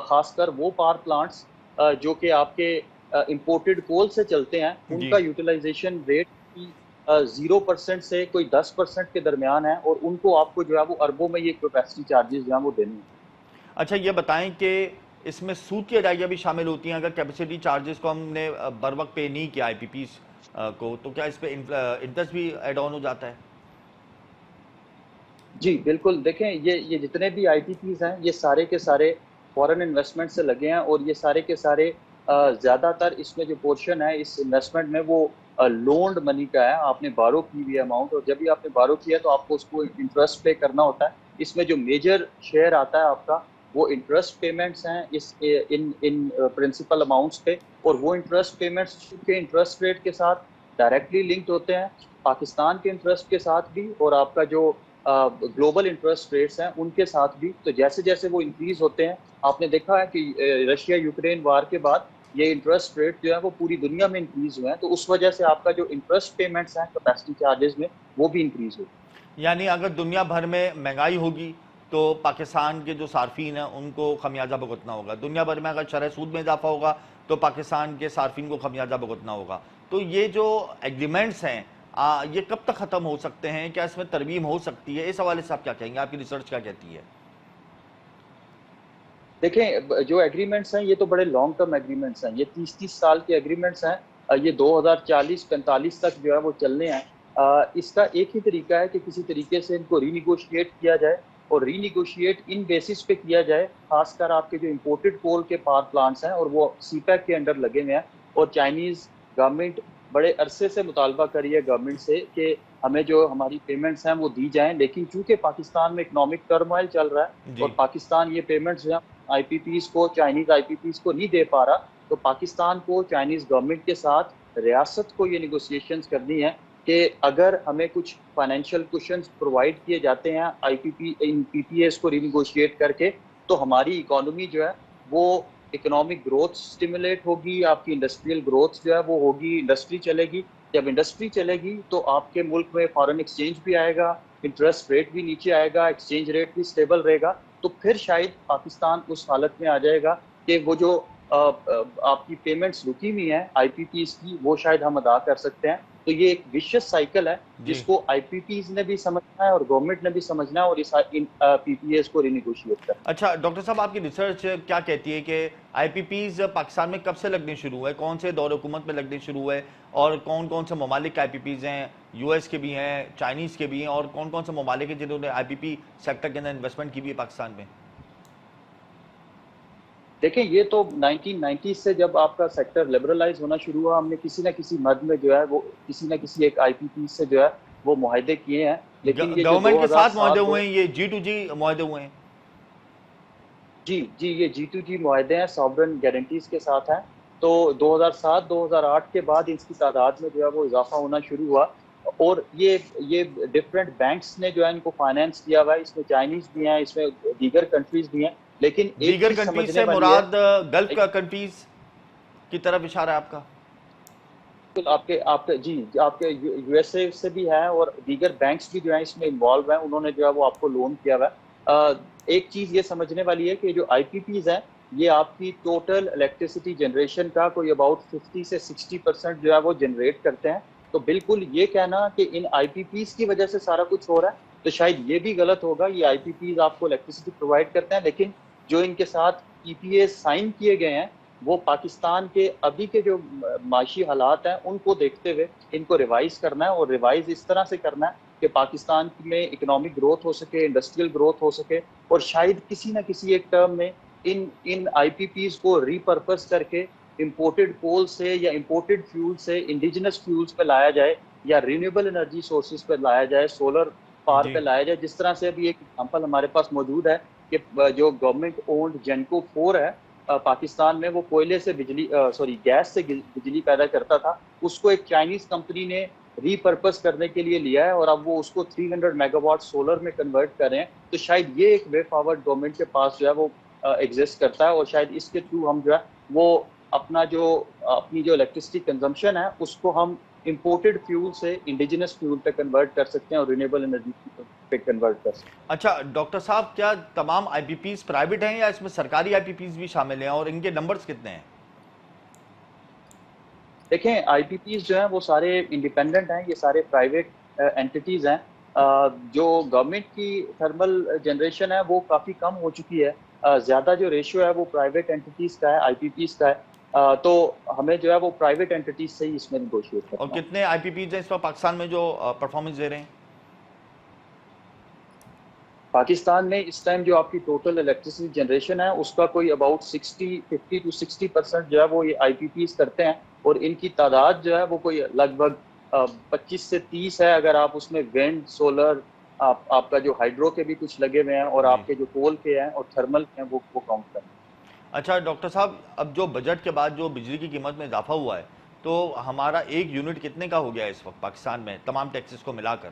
خاص کر وہ پاور پلانٹس جو کہ آپ کے امپورٹڈ کول سے چلتے ہیں، ان جی کا یوٹیلائزیشن ریٹ 0% سے کوئی 10% کے درمیان ہے، اور ان کو آپ کو جو ہے وہ اربوں میں یہ کیپیسٹی چارجز جو ہیں وہ دینے ہیں۔ اچھا یہ بتائیں کہ اس میں سود کی ادائیگیاں بھی شامل ہوتی ہیں اگر کیپیسٹی چارجز کو ہم نے بر وقت پے نہیں کیا آئی پی پیز کو، تو کیا اس پہ انٹرسٹ بھی ایڈ آن ہو جاتا ہے؟ جی بالکل، دیکھیں یہ جتنے بھی آئی ٹی پیز ہیں یہ سارے کے سارے فورن انویسٹمنٹ سے لگے ہیں، اور یہ سارے کے سارے زیادہ تر اس میں جو پورشن ہے اس انویسٹمنٹ میں وہ لونڈ منی کا ہے، آپ نے بارو کی ہوئی اماؤنٹ، اور جب بھی آپ نے بارو کیا تو آپ کو اس کو انٹرسٹ پے کرنا ہوتا ہے۔ اس میں جو میجر شیئر آتا ہے آپ کا وہ انٹرسٹ پیمنٹس ہیں ان پرنسپل اماؤنٹس پہ، اور وہ انٹرسٹ پیمنٹس چونکہ انٹرسٹ ریٹ کے ساتھ ڈائریکٹلی لنکڈ ہوتے ہیں پاکستان کے انٹرسٹ کے ساتھ بھی، اور آپ کا جو گلوبل انٹرسٹ ریٹس ہیں ان کے ساتھ بھی، تو جیسے جیسے وہ انکریز ہوتے ہیں، آپ نے دیکھا ہے کہ رشیا یوکرین وار کے بعد یہ انٹرسٹ ریٹ جو ہے وہ پوری دنیا میں انکریز ہوئے ہیں، تو اس وجہ سے آپ کا جو انٹرسٹ پیمنٹس ہیں کیپیسٹی چارجز میں وہ بھی انکریز ہوئے۔ یعنی اگر دنیا بھر میں مہنگائی ہوگی تو پاکستان کے جو صارفین ہیں ان کو خمیازہ بھگتنا ہوگا، دنیا بھر میں اگر شرح سود میں اضافہ ہوگا تو پاکستان کے صارفین کو خمیازہ بھگتنا ہوگا۔ تو یہ جو ایگریمنٹس ہیں یہ کب تک ختم ہو سکتے ہیں؟ کیا اس میں ترمیم ہو سکتی ہے؟ اس حوالے سے آپ کیا کہیں گے؟ آپ کی ریسرچ کیا کہتی ہے؟ دیکھیں جو ایگریمنٹس ہیں یہ تو بڑے لانگ ٹرم ایگریمنٹس ہیں، یہ 30 سال کے ایگریمنٹس ہیں، یہ 2040-45 تک جو ہے وہ چلنے ہیں۔ اس کا ایک ہی طریقہ ہے کہ کسی طریقے سے ان کو ری نیگوشیٹ کیا جائے، اور ری نیگوشیٹ ان بیسس پہ کیا جائے، خاص کر آپ کے جو امپورٹڈ کول کے پاور پلانٹس ہیں اور وہ سی پیک کے انڈر لگے ہوئے ہیں، اور چائنیز گورنمنٹ بڑے عرصے سے مطالبہ کری ہے گورنمنٹ سے کہ ہمیں جو ہماری پیمنٹس ہیں وہ دی جائیں، لیکن چونکہ پاکستان میں اکنامک ٹرموائل چل رہا ہے جی اور پاکستان یہ پیمنٹس جو آئی پی پیز کو، چائنیز آئی پی پیز کو نہیں دے پا رہا، تو پاکستان کو چائنیز گورنمنٹ کے ساتھ ریاست کو یہ نیگوسیشنز کرنی ہے کہ اگر ہمیں کچھ فائنینشیل کوشنز پرووائڈ کیے جاتے ہیں آئی پی پی ان پی پی ایس کو رینیگوشیٹ کر کے، تو ہماری اکانومی جو ہے وہ اکنامک گروتھ سٹیمولیٹ ہوگی، آپ کی انڈسٹریل گروتھ جو ہے وہ ہوگی، انڈسٹری چلے گی. جب انڈسٹری چلے گی تو آپ کے ملک میں فارن ایکسچینج بھی آئے گا، انٹرسٹ ریٹ بھی نیچے آئے گا، ایکسچینج ریٹ بھی سٹیبل رہے گا. تو پھر شاید پاکستان اس حالت میں آ جائے گا کہ وہ جو آپ کی پیمنٹس رکی ہوئی ہیں آئی پی پیز کی، وہ شاید ہم ادا کر سکتے ہیں. تو یہ ایک وشیس سائیکل ہے جی. جس کو آئی پی پیز نے بھی سمجھنا ہے اور گورنمنٹ نے بھی سمجھنا ہے اور اس پی پی ایز کو رینیگوشیٹ کرنا. اچھا ڈاکٹر صاحب، آپ کی ریسرچ کیا کہتی ہے کہ آئی پی پیز پاکستان میں کب سے لگنے شروع ہوئے، کون سے دور حکومت میں لگنے شروع ہوئے، اور کون کون سے ممالک کے آئی پی پیز ہیں؟ یو ایس کے بھی ہیں، چائنیز کے بھی ہیں، اور کون کون سے ممالک ہیں جنہوں نے آئی پی پی سیکٹر کے اندر انویسٹمنٹ کی بھی ہے پاکستان میں؟ دیکھیں یہ تو 1990 سے جب آپ کا سیکٹر لبرلائز ہونا شروع ہوا، ہم نے کسی نہ کسی مد میں جو ہے وہ کسی نہ کسی ایک آئی پی پی سے جو ہے وہ معاہدے کیے ہیں. لیکن یہ جو گورنمنٹ کے ساتھ معاہدے 2007 ہوئے ہیں، یہ جی ٹو جی معاہدے ہوئے ہیں؟ جی یہ جی ٹو جی معاہدے ہیں، سابرن گارنٹیز کے ساتھ ہیں. تو 2007-2008 کے بعد اس کی تعداد میں جو ہے وہ اضافہ ہونا شروع ہوا، اور یہ ڈفرینٹ بینکس نے جو ہے ان کو فائنینس کیا ہوا ہے. اس میں چائنیز بھی ہیں، اس میں دیگر کنٹریز بھی ہیں. لیکن ایک دیگر چیز کنٹریز سمجھنے سے والی ہے، مراد گلف کنٹریز کی طرف اشارہ ہے آپ کا؟ آپ کے جی آپ کے یو ایس اے سے بھی ہیں اور دیگر بینکس بھی جو ہیں اس میں انوالو ہیں، انہوں نے جو ہے وہ آپ کو لون کیا ہوا ہے. ایک چیز یہ سمجھنے والی ہے کہ جو آئی پی پیز ہیں یہ آپ کی ٹوٹل الیکٹریسٹی جنریشن کا کوئی اباؤٹ 50 سے 60% جو ہے وہ جنریٹ کرتے ہیں. تو بالکل یہ کہنا کہ ان آئی پی پیز کی وجہ سے سارا کچھ ہو رہا ہے تو شاید یہ بھی غلط ہوگا. یہ آئی پی پیز آپ کو الیکٹریسٹی پرووائڈ کرتے ہیں، لیکن جو ان کے ساتھ پی پی اے سائن کیے گئے ہیں وہ پاکستان کے ابھی کے جو معاشی حالات ہیں ان کو دیکھتے ہوئے ان کو ریوائز کرنا ہے، اور ریوائز اس طرح سے کرنا ہے کہ پاکستان میں اکنامک گروتھ ہو سکے، انڈسٹریل گروتھ ہو سکے، اور شاید کسی نہ کسی ایک ٹرم میں ان آئی پی پیز کو ری پرپز کر کے امپورٹڈ کول سے یا امپورٹڈ فیول سے انڈیجنس فیولز پہ لایا جائے، یا رینیویبل انرجی سورسز پہ لایا جائے، سولر پاور جی پہ لایا جائے. جس طرح سے ابھی ایک ایگزامپل ہمارے پاس موجود ہے کہ جو گورنمنٹ اونڈ جینکو 4 ہے پاکستان میں، وہ کوئلے سے گیس سے بجلی پیدا کرتا تھا. اس کو ایک چائنیز کمپنی نے ری پرپز کرنے کے لیے لیا ہے اور اب وہ اس کو 300 میگا واٹ سولر میں کنورٹ کر رہے ہیں. تو شاید یہ ایک وے فارورڈ گورنمنٹ کے پاس جو ہے وہ ایگزسٹ کرتا ہے، اور شاید اس کے تھرو ہم جو ہے وہ اپنی جو الیکٹریسٹی کنزمپشن ہے اس کو ہم امپورٹڈ فیول سے انڈیجنس فیول پہ کنورٹ کر سکتے ہیں اور رینیویبل انرجی پہ کنورٹ کر سکتے ہیں. اچھا ڈاکٹر صاحب، کیا تمام آئی پی پیز پرائیویٹ ہیں یا اس میں سرکاری آئی پی پیز بھی شامل ہیں، اور ان کے نمبرز کتنے ہیں؟ دیکھیں آئی پی پیز جو ہیں وہ سارے انڈیپینڈنٹ ہیں، یہ سارے پرائیویٹ اینٹیز ہیں. جو گورنمنٹ کی تھرمل جنریشن ہے وہ کافی کم ہو چکی ہے، زیادہ جو ریشیو ہے وہ پرائیویٹ اینٹیز کا ہے، آئی پی پیز کا ہے. تو ہمیں جو ہے وہ پرائیویٹ اینٹیز سے ہی اس میں نیگوشیٹ اور کرنا ہے. کتنے آئی پی پیز ہیں اس وقت پاکستان میں جو پرفارمنس دے رہے ہیں؟ پاکستان میں اس ٹائم جو آپ کی ٹوٹل الیکٹریسٹی جنریشن ہے اس کا کوئی اباؤٹ 50 to 60% جو ہے وہ یہ آئی پی پیز کرتے ہیں، اور ان کی تعداد جو ہے وہ کوئی لگ بھگ 25 سے 30 ہے. اگر آپ اس میں وینڈ، سولر، آپ کا جو ہائیڈرو کے بھی کچھ لگے ہوئے ہیں، اور جی. آپ کے جو کول کے ہیں اور تھرمل کے ہیں وہ کاؤنٹ کریں. اچھا ڈاکٹر صاحب، اب جو بجٹ کے بعد جو بجلی کی قیمت میں اضافہ ہوا ہے تو ہمارا ایک یونٹ کتنے کا ہو گیا ہے اس وقت پاکستان میں تمام ٹیکسز کو ملا کر؟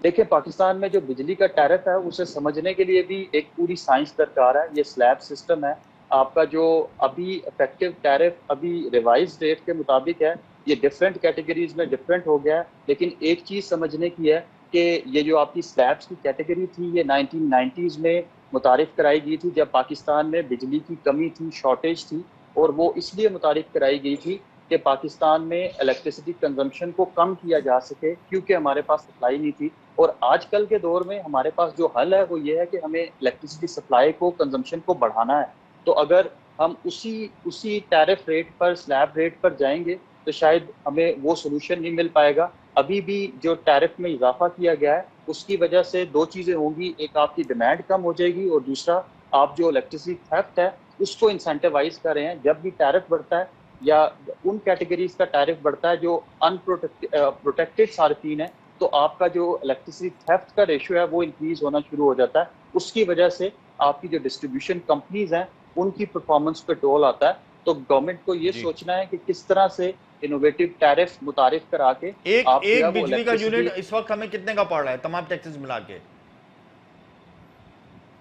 دیکھیں پاکستان میں جو بجلی کا ٹیرف ہے اسے سمجھنے کے لیے بھی ایک پوری سائنس درکار ہے. یہ سلیب سسٹم ہے. آپ کا جو ابھی افیکٹو ٹیرف ابھی ریوائز ریٹ کے مطابق ہے، یہ ڈفرینٹ کیٹیگریز میں ڈفرینٹ ہو گیا ہے. لیکن ایک چیز سمجھنے کی ہے کہ یہ جو آپ کی سلیبس کی کیٹیگری تھی یہ 1990s میں متعارف کرائی گئی تھی جب پاکستان میں بجلی کی کمی تھی، شارٹیج تھی، اور وہ اس لیے متعارف کرائی گئی تھی کہ پاکستان میں الیکٹریسٹی کنزمپشن کو کم کیا جا سکے کیونکہ ہمارے پاس سپلائی نہیں تھی. اور آج کل کے دور میں ہمارے پاس جو حل ہے وہ یہ ہے کہ ہمیں الیکٹریسٹی سپلائی کو، کنزمپشن کو بڑھانا ہے. تو اگر ہم اسی ٹیرف ریٹ پر، سلیب ریٹ پر جائیں گے تو شاید ہمیں وہ سولوشن نہیں مل پائے گا. ابھی بھی جو ٹیرف میں اضافہ کیا گیا ہے اس کی وجہ سے دو چیزیں ہوں گی، ایک آپ کی ڈیمانڈ کم ہو جائے گی، اور دوسرا آپ جو الیکٹریسٹی تھیفٹ ہے اس کو انسینٹیوائز کر رہے ہیں. جب بھی ٹیرف بڑھتا ہے یا ان کیٹیگریز کا ٹیرف بڑھتا ہے جو پروٹیکٹڈ صارفین ہیں، تو آپ کا جو الیکٹریسٹی تھیفٹ کا ریشو ہے وہ انکریز ہونا شروع ہو جاتا ہے. اس کی وجہ سے آپ کی جو ڈسٹریبیوشن کمپنیز ہیں ان کی پرفارمنس پہ ڈول آتا ہے. تو گورنمنٹ کو یہ جی سوچنا ہے کہ کس طرح سے انوویٹو ٹیرف متعارف کرا کے آپ جو ہے ایک وہ بجلی کا الیکٹریسٹی. یونٹ اس وقت ہمیں کتنے کا پڑ رہا ہے تمام ٹیکسز ملا کے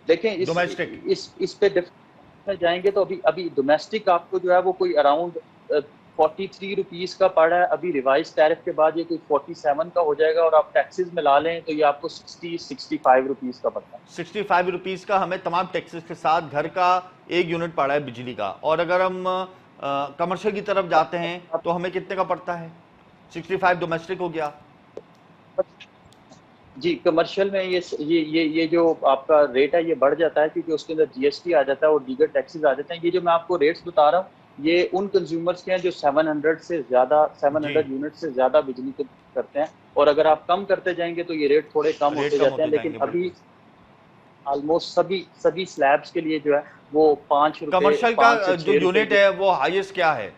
دیکھیں ڈومیسٹک؟ اس پہ ڈفرینس جائیں گے تو ابھی ڈومیسٹک آپ کو جو ہے وہ کوئی اراؤنڈ 43 روپیز کا پڑ رہا ہے. ابھی ریوائز ٹیرف کے بعد یہ کوئی 47 کا ہو جائے گا، اور آپ ٹیکسز ملا لیں تو یہ آپ کو 65 روپیز کا پڑتا ہے. 65 روپیز کا ہمیں تمام ٹیکسز کے ساتھ گھر کا ایک یونٹ پڑا ہے بجلی کا. اور اگر ہم کمرشل کی طرف جاتے ہیں تو ہمیں کتنے کا پڑتا ہے؟ 65 ڈومیسٹک ہو گیا. جی کمرشل میں یہ جو آپ کا ریٹ ہے یہ بڑھ جاتا ہے کیونکہ اس کے اندر جی ایس ٹی آ جاتا ہے اور دیگر ٹیکسز آ جاتے ہیں. یہ جو میں آپ کو ریٹس بتا رہا ہوں یہ ان کنزیومرز کے ہیں جو 700 یونٹ سے زیادہ بجلی کرتے ہیں. اور اگر آپ کم کرتے جائیں گے تو یہ ریٹ تھوڑے کم ہوتے جاتے ہیں. لیکن ابھی آلموسٹ سبھی سلیبس کے لیے جو ہے وہ 5 روپے کمرشل 5 سے کا جو 6 روپے. یونٹ ہے وہ ہائیسٹ کیا ہے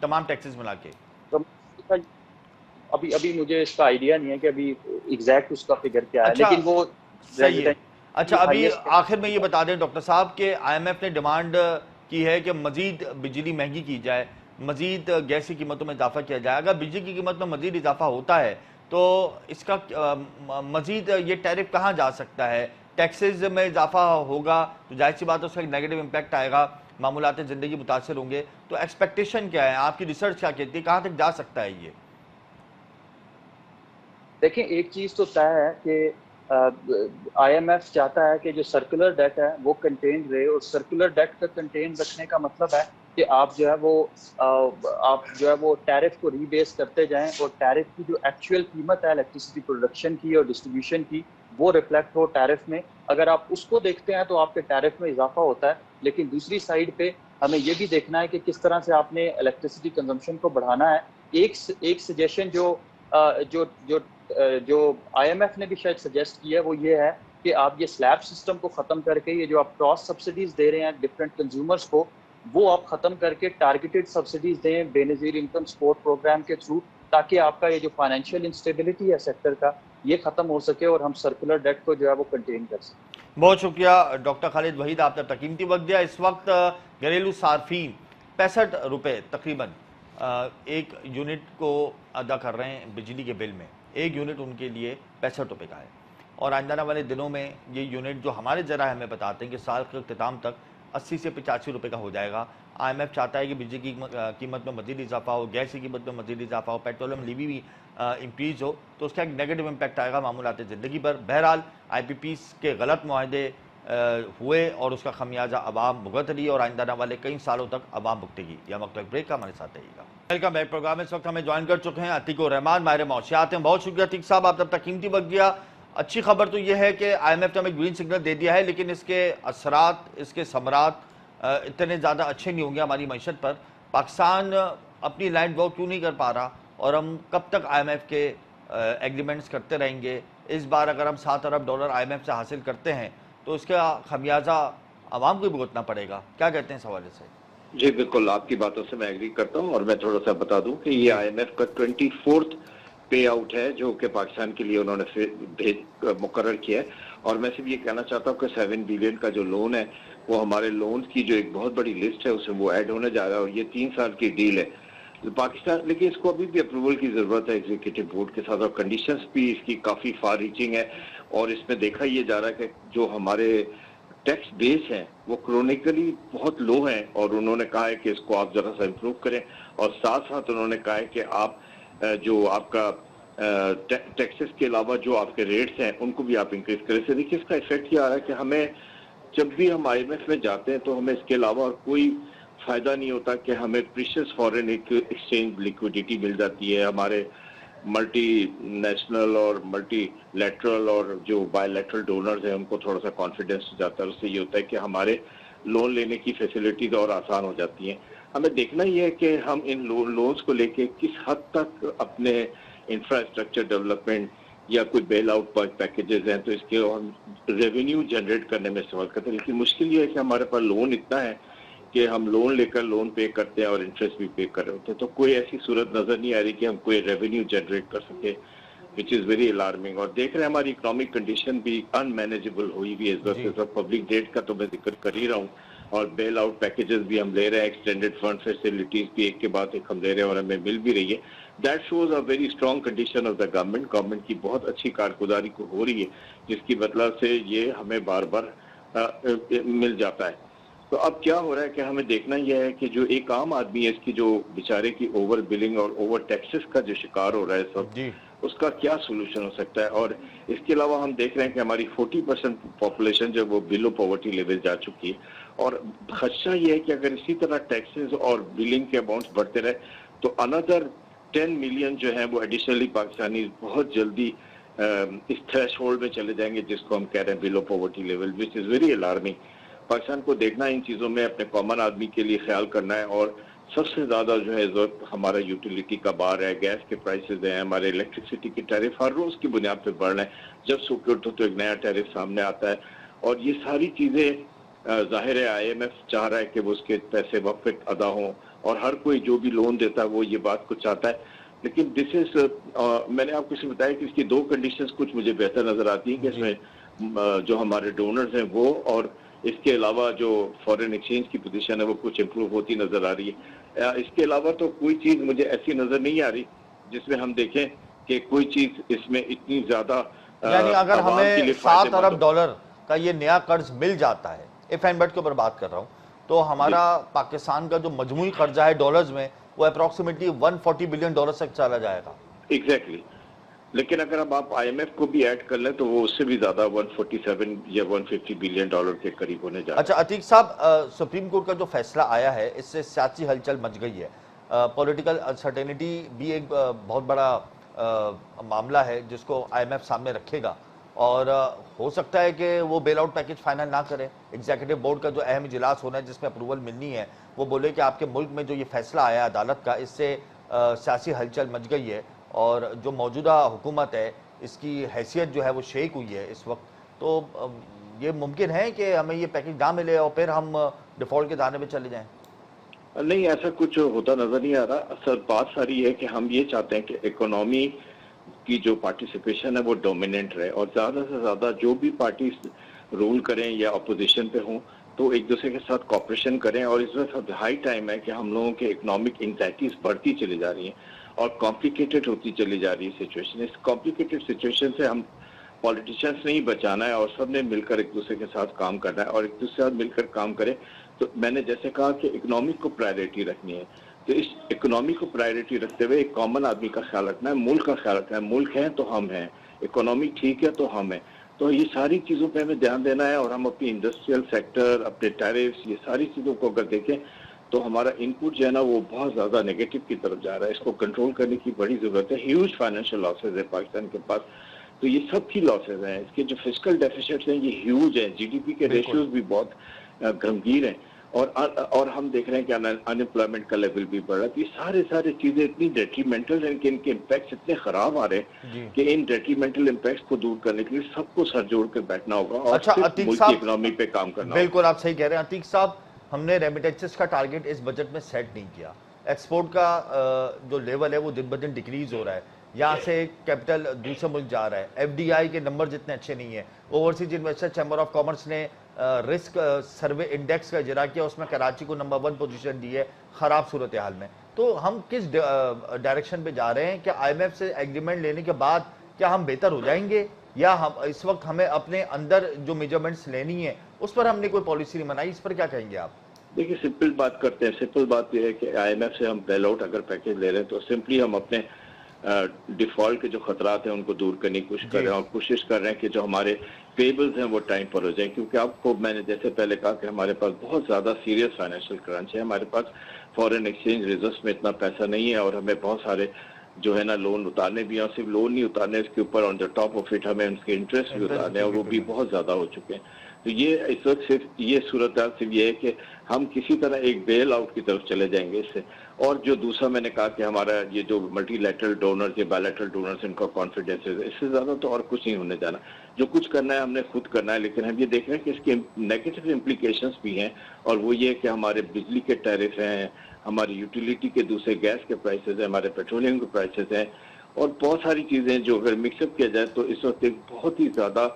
تمام ٹیکسز ملا کے؟ ابھی مجھے اس کا آئیڈیا نہیں ہے کہ ابھی ایگزیکٹ اس کا فگر کیا ہے. اچھا لیکن وہ صحیح ہے. اچھا ابھی آخر میں یہ بتا دیں ڈاکٹر صاحب کہ آئی ایم ایف نے ڈیمانڈ کی ہے کہ مزید بجلی مہنگی کی جائے، مزید گیس کی قیمتوں میں اضافہ کیا جائے. اگر بجلی کی قیمت میں مزید اضافہ ہوتا ہے تو اس کا مزید یہ ٹیرف کہاں جا سکتا ہے؟ ٹیکسز میں اضافہ ہوگا تو ظاہر سی بات ہے اس کا ایک نیگیٹو امپیکٹ آئے گا، معمولات زندگی متاثر ہوں گے. تو ایکسپیکٹیشن کیا ہے؟ آپ کی ریسرچ کیا کہتی ہے کہاں تک جا سکتا ہے یہ؟ دیکھیں ایک چیز تو طے ہے کہ آئی ایم ایف چاہتا ہے کہ جو سرکولر ڈیٹ ہے وہ کنٹین رہے. اور سرکولر ڈیٹ کا کنٹین رکھنے کا مطلب ہے کہ آپ جو ہے وہ ٹیرف کو ری بیس کرتے جائیں اور ٹیرف کی جو ایکچوئل قیمت ہے الیکٹریسٹی پروڈکشن کی اور ڈسٹریبیوشن کی وہ ریفلیکٹ ہو ٹیرف میں. اگر آپ اس کو دیکھتے ہیں تو آپ کے ٹیرف میں اضافہ ہوتا ہے. لیکن دوسری سائڈ پہ ہمیں یہ بھی دیکھنا ہے کہ کس طرح سے آپ نے الیکٹریسٹی کنزمپشن کو بڑھانا ہے. ایک سجیشن جو آئی ایم ایف نے بھی شاید سجیسٹ کی ہے وہ یہ ہے کہ آپ یہ سلیب سسٹم کو ختم کر کے یہ جو آپ کراس سبسڈیز دے رہے ہیں ڈفرینٹ کنزیومرز کو وہ آپ ختم کر کے ٹارگیٹڈ سبسڈیز دیں بے نظیر انکم سپورٹ پروگرام کے تھرو، تاکہ آپ کا یہ جو فائنینشیل انسٹیبلٹی ہے سیکٹر کا یہ ختم ہو سکے اور ہم سرکولر ڈیٹ کو جو ہے وہ کنٹین کر سکیں. بہت شکریہ ڈاکٹر خالد وحید، آپ نے قیمتی وقت دیا. اس وقت گھریلو صارفین 65 روپے تقریباً ایک یونٹ کو ادا کر رہے ہیں بجلی کے بل میں. ایک یونٹ ان کے لیے 65 روپے کا ہے. اور آئندہ والے دنوں میں یہ یونٹ جو ہمارے ذرائع ہمیں بتاتے ہیں کہ سال کے اختتام تک 80 سے 85 روپے کا ہو جائے گا. آئی ایم ایف چاہتا ہے کہ بجلی کی قیمت میں مزید اضافہ ہو، گیس کی قیمت میں مزید اضافہ ہو، پیٹرولیم لیوی بھی انکریز ہو، تو اس کا ایک نیگیٹو امپیکٹ آئے گا معمولات زندگی پر. بہرحال آئی پی پیز کے غلط معاہدے ہوئے اور اس کا خمیازہ عوام بھگت رہی اور آئندہ والے کئی سالوں تک عوام بھگتے گی. یا وقت بریک کا ہمارے ساتھ رہیے گا. Welcome back program. اس وقت ہمیں جوائن کر چکے ہیں عتیق الرحمان، ماہر معاشیات ہیں. بہت شکریہ عتیق صاحب، آپ تب تک قیمتی وقت دیا. اچھی خبر تو یہ ہے کہ آئی ایم ایف نے ہمیں گرین سگنل دے دیا ہے، لیکن اس کے اثرات، اس کے ثمرات اتنے زیادہ اچھے نہیں ہوں گے ہماری معیشت پر. پاکستان اپنی لائن ورک کیوں نہیں کر پا رہا اور ہم کب تک آئی ایم ایف کے ایگریمنٹس کرتے رہیں گے؟ اس بار اگر ہم $7 ارب آئی ایم ایف سے حاصل کرتے ہیں تو اس کا خمیازہ عوام کو بھگتنا پڑے گا. کیا کہتے ہیں اس حوالے سے؟ جی بالکل، آپ کی باتوں سے میں ایگری کرتا ہوں. اور میں تھوڑا سا بتا دوں کہ یہ آئی ایم ایف کا 24th پے آؤٹ ہے جو کہ پاکستان کے لیے انہوں نے مقرر کیا ہے. اور میں صرف یہ کہنا چاہتا ہوں کہ 7 بلین کا جو لون ہے وہ ہمارے لونز کی جو ایک بہت بڑی لسٹ ہے اس میں وہ ایڈ ہونے جا رہا ہے. اور یہ 3 سال کی ڈیل ہے پاکستان، لیکن اس کو ابھی بھی اپروول کی ضرورت ہے ایگزیکٹو بورڈ کے ساتھ، اور کنڈیشنز بھی اس کی کافی فار ریچنگ ہے. اور اس میں دیکھا یہ جا رہا ہے کہ جو ہمارے ٹیکس بیس ہیں وہ کرونیکلی بہت لو ہیں، اور انہوں نے کہا ہے کہ اس کو آپ ذرا سا امپروو کریں. اور ساتھ ساتھ انہوں نے کہا ہے کہ آپ جو آپ کا ٹیکسز کے علاوہ جو آپ کے ریٹس ہیں ان کو بھی آپ انکریز کریں. سے دیکھیے اس کا ایفیکٹ یہ آ رہا ہے کہ ہمیں جب بھی ہم آئی ایم ایف میں جاتے ہیں تو ہمیں اس کے علاوہ اور کوئی فائدہ نہیں ہوتا کہ ہمیں پریشیس فارن ایکسچینج لیکوڈیٹی مل جاتی ہے. ہمارے ملٹی نیشنل اور ملٹی لیٹرل اور جو بائی لیٹرل ڈونرز ہیں ان کو تھوڑا سا کانفیڈنس جاتا ہے. اس سے یہ ہوتا ہے کہ ہمارے لون لینے کی فیسلٹیز اور آسان ہو جاتی ہیں. ہمیں دیکھنا یہ ہے کہ ہم ان لونز کو لے کے کس حد تک اپنے انفراسٹرکچر ڈیولپمنٹ یا کوئی بیل آؤٹ پیکیجز ہیں تو اس کے ریونیو جنریٹ کرنے میں استعمال کرتے ہیں. لیکن مشکل یہ ہے کہ ہمارے پاس لون اتنا ہے کہ ہم لون لے کر لون پے کرتے ہیں اور انٹرسٹ بھی پے کر رہے ہوتے ہیں, تو کوئی ایسی صورت نظر نہیں آ رہی کہ ہم کوئی ریونیو جنریٹ کر سکے, which is very alarming. اور دیکھ رہے ہیں ہماری اکنامک کنڈیشن بھی انمینیجبل ہوئی بھی ہے اس وقت. پبلک ڈیٹ کا تو میں ذکر کر ہی رہا ہوں, اور بیل آؤٹ پیکیجز بھی ہم لے رہے ہیں, ایکسٹینڈڈ فنڈ فیسلٹیز بھی ایک کے بعد ایک ہم لے رہے ہیں اور ہمیں مل بھی رہی ہے. That shows a very strong condition of the government کی بہت اچھی کارگزاری کو ہو رہی ہے, جس کی مطلب سے یہ ہمیں بار بار مل جاتا ہے. تو اب کیا ہو رہا ہے کہ ہمیں دیکھنا یہ ہے کہ جو ایک عام آدمی ہے اس کی جو بیچارے کی اوور بلنگ اور اوور ٹیکسز کا جو شکار ہو رہا ہے سب, اس کا کیا سولوشن ہو سکتا ہے. اور اس کے علاوہ ہم دیکھ رہے ہیں کہ ہماری 40% پاپولیشن جو وہ بلو پاورٹی لیول جا چکی ہے, اور خدشہ یہ ہے کہ اگر اسی طرح ٹیکسز اور بلنگ کے اماؤنٹس بڑھتے رہے تو اندر 10 ملین جو ہیں وہ ایڈیشنلی پاکستانی بہت جلدی اس تھریش ہولڈ میں چلے جائیں گے جس کو ہم کہہ رہے ہیں below poverty level, which is very alarming. Pakistan کو دیکھنا ان چیزوں میں, اپنے کامن آدمی کے لیے خیال کرنا ہے, اور سب سے زیادہ جو ہے ضرورت ہمارا یوٹیلیٹی کا بار ہے, گیس کے پرائسز ہیں, ہمارے الیکٹرسٹی کی ٹیرف ہر روز کی بنیاد پہ بڑھ رہے ہیں. جب صبح اٹھو تو ایک نیا ٹیرف سامنے آتا ہے, اور یہ ساری چیزیں ظاہر ہے آئی ایم ایف چاہ رہا ہے کہ وہ اس کے پیسے وقت ادا ہوں, اور ہر کوئی جو بھی لون دیتا ہے وہ یہ بات کو چاہتا ہے. لیکن دس از میں نے آپ کو بتایا کہ اس کی دو کنڈیشنز کچھ مجھے بہتر نظر آتی ہیں کہ اس میں جو ہمارے ڈونرز ہیں وہ, اور اس کے علاوہ جو فورن ایکسچینج کی پوزیشن ہے وہ کچھ امپروو ہوتی نظر آ رہی ہے. اس کے علاوہ تو کوئی چیز مجھے ایسی نظر نہیں آ رہی جس میں ہم دیکھیں کہ کوئی چیز اس میں اتنی زیادہ, یعنی اگر ہمیں 7 ارب ڈالر کا یہ نیا قرض مل جاتا ہے, ایف اینڈ بیٹ کے اوپر بات کر رہا ہوں, تو ہمارا پاکستان کا جو مجموعی قرضہ ہے ڈالرز میں وہ اپروکسیمیٹلی 140 بلین ڈالر تک چلا جائے گا. ایگزیکٹلی. لیکن اگر اب آپ آئی ایم ایف کو بھی ایڈ کر لیں تو وہ اس سے بھی زیادہ 147 یا 150 بلین ڈالر کے قریب ہونے جا رہا ہے. اچھا عتیق صاحب, سپریم کورٹ کا جو فیصلہ آیا ہے اس سے سیاسی ہلچل مچ گئی ہے, پولیٹیکل انسرٹینٹی بھی ایک بہت بڑا معاملہ ہے جس کو آئی ایم ایف سامنے رکھے گا, اور ہو سکتا ہے کہ وہ بیل آؤٹ پیکیج فائنل نہ کرے. ایگزیکٹو بورڈ کا جو اہم اجلاس ہونا ہے جس میں اپروول ملنی ہے, وہ بولے کہ آپ کے ملک میں جو یہ فیصلہ آیا عدالت کا, اس سے سیاسی ہلچل مچ گئی ہے, اور جو موجودہ حکومت ہے اس کی حیثیت جو ہے وہ شیک ہوئی ہے اس وقت. تو یہ ممکن ہے کہ ہمیں یہ پیکیج نہ ملے اور پھر ہم ڈیفالٹ کے دانے پہ چلے جائیں؟ نہیں, ایسا کچھ ہوتا نظر نہیں آ رہا. اصل بات ساری ہے کہ ہم یہ چاہتے ہیں کہ اکنامی کی جو پارٹیسپیشن ہے وہ ڈومیننٹ رہے, اور زیادہ سے زیادہ جو بھی پارٹیز رول کریں یا اپوزیشن پہ ہوں تو ایک دوسرے کے ساتھ کوپریشن کریں. اور اس وقت ہائی ٹائم ہے کہ ہم لوگوں کے اکنامک انزائٹیز بڑھتی چلی جا رہی ہیں اور کمپلیکیٹڈ ہوتی چلی جا رہی ہے سچویشن. اس کمپلیکیٹڈ سچویشن سے ہم پولیٹیشینس نہیں بچانا ہے, اور سب نے مل کر ایک دوسرے کے ساتھ کام کرنا ہے, اور ایک دوسرے کے ساتھ مل کر کام کریں. تو میں نے جیسے کہا کہ اکنامک کو پرائیورٹی رکھنی ہے, تو اس اکنامی کو پرائیورٹی رکھتے ہوئے ایک کامن آدمی کا خیال رکھنا ہے, ملک کا خیال رکھنا ہے. ملک ہے تو ہم ہیں, اکنامی ٹھیک ہے تو ہم ہیں. تو یہ ساری چیزوں پہ ہمیں دھیان دینا ہے, اور ہم اپنی انڈسٹریل سیکٹر, اپنے ٹیرفس, یہ ساری چیزوں کو اگر دیکھیں تو ہمارا ان پٹ جو ہے نا وہ بہت زیادہ نیگیٹو کی طرف جا رہا ہے. اس کو کنٹرول کرنے کی بڑی ضرورت ہے. ہیوج فائنینشیل لاسز ہے پاکستان کے پاس, تو یہ سب کی لاسز ہیں. اس کے جو فسکل ڈیفیسٹس ہیں یہ ہیوج ہیں, جی ڈی پی کے ریشیوز بھی بہت گھمگیر ہیں, اور ہم دیکھ رہے ہیں کہ انمپلائمنٹ کا لیول بھی بڑھ رہا ہے. یہ سارے چیزیں اتنی ڈیٹریمنٹل ہیں کہ ان کے امپیکٹس اتنے خراب آ رہے ہیں کہ ان ڈیٹریمنٹل امپیکٹس کو دور کرنے کے لیے سب کو سر جوڑ کے بیٹھنا ہوگا, اور ملک کی اکنامی پہ کام کرنا ہوگا. بالکل آپ صحیح کہہ رہے ہیں عتیق صاحب, ہم نے ریمیٹنسز کا ٹارگٹ اس بجٹ میں سیٹ نہیں کیا. ایکسپورٹ کا جو لیول ہے وہ دن بدن ڈکریز ہو رہا ہے, یہاں سے کیپٹل دوسرے ملک جا رہا ہے. ایف ڈی آئی کے نمبر اتنے اچھے نہیں ہیں. Overseas investor chamber of commerce نے رسک سروے انڈیکس کا اجرا کیا, اس میں کراچی کو نمبر 1 پوزیشن دی ہے خراب صورتحال میں. تو ہم کس ڈائریکشن پہ جا رہے ہیں؟ کہ آئی ایم ایف سے ایگریمنٹ لینے کے بعد کیا ہم بہتر ہو جائیں گے, یا ہم اس وقت ہمیں اپنے اندر جو میجرمنٹس لینی ہے اس پر ہم نے کوئی پالیسی نہیں بنائی؟ اس پر کیا کہیں گے آپ؟ دیکھیے سمپل بات کرتے ہیں. سمپل بات یہ ہے کہ آئی ایم ایف سے ہم بیل آؤٹ اگر پیکیج لے رہے ہیں تو سمپلی ہم اپنے ڈیفالٹ کے جو خطرات ہیں ان کو دور کرنے کی کوشش کر رہے ہیں, اور کوشش کر رہے ہیں کہ جو ہمارے پیبلز ہیں وہ ٹائم پر ہو جائیں. کیونکہ آپ کو میں نے جیسے پہلے کہا کہ ہمارے پاس بہت زیادہ سیریس فائنینشیل کرنچ ہے. ہمارے پاس فورن ایکسچینج ریزروز میں اتنا پیسہ نہیں ہے, اور ہمیں بہت سارے جو ہے نا لون اتارنے بھی ہیں, اور صرف لون نہیں اتارنے, اس کے اوپر آن دا ٹاپ آف اٹ ہمیں اس کے انٹرسٹ بھی اتارنے ہیں, اور وہ بھی بہت زیادہ ہو چکے ہیں. تو یہ اس وقت صرف یہ صورتحال صرف یہ ہے کہ ہم کسی طرح ایک بیل آؤٹ کی طرف چلے جائیں گے اس سے. اور جو دوسرا میں نے کہا کہ ہمارا یہ جو ملٹی لیٹرل ڈونرز یا بائیلیٹرل ڈونرز ان کا کانفیڈنس ہے, اس سے زیادہ تو اور کچھ نہیں ہونے جانا. جو کچھ کرنا ہے ہم نے خود کرنا ہے، لیکن ہم یہ دیکھ رہے ہیں کہ اس کے نیگیٹو امپلیکیشنز بھی ہیں، اور وہ یہ کہ ہمارے بجلی کے ٹیرف ہیں، ہماری یوٹیلیٹی کے دوسرے گیس کے پرائسز ہیں، ہمارے پیٹرولیم کے پرائسز ہیں، اور بہت ساری چیزیں جو اگر مکس اپ کیا جائے تو اس وقت ایک بہت ہی زیادہ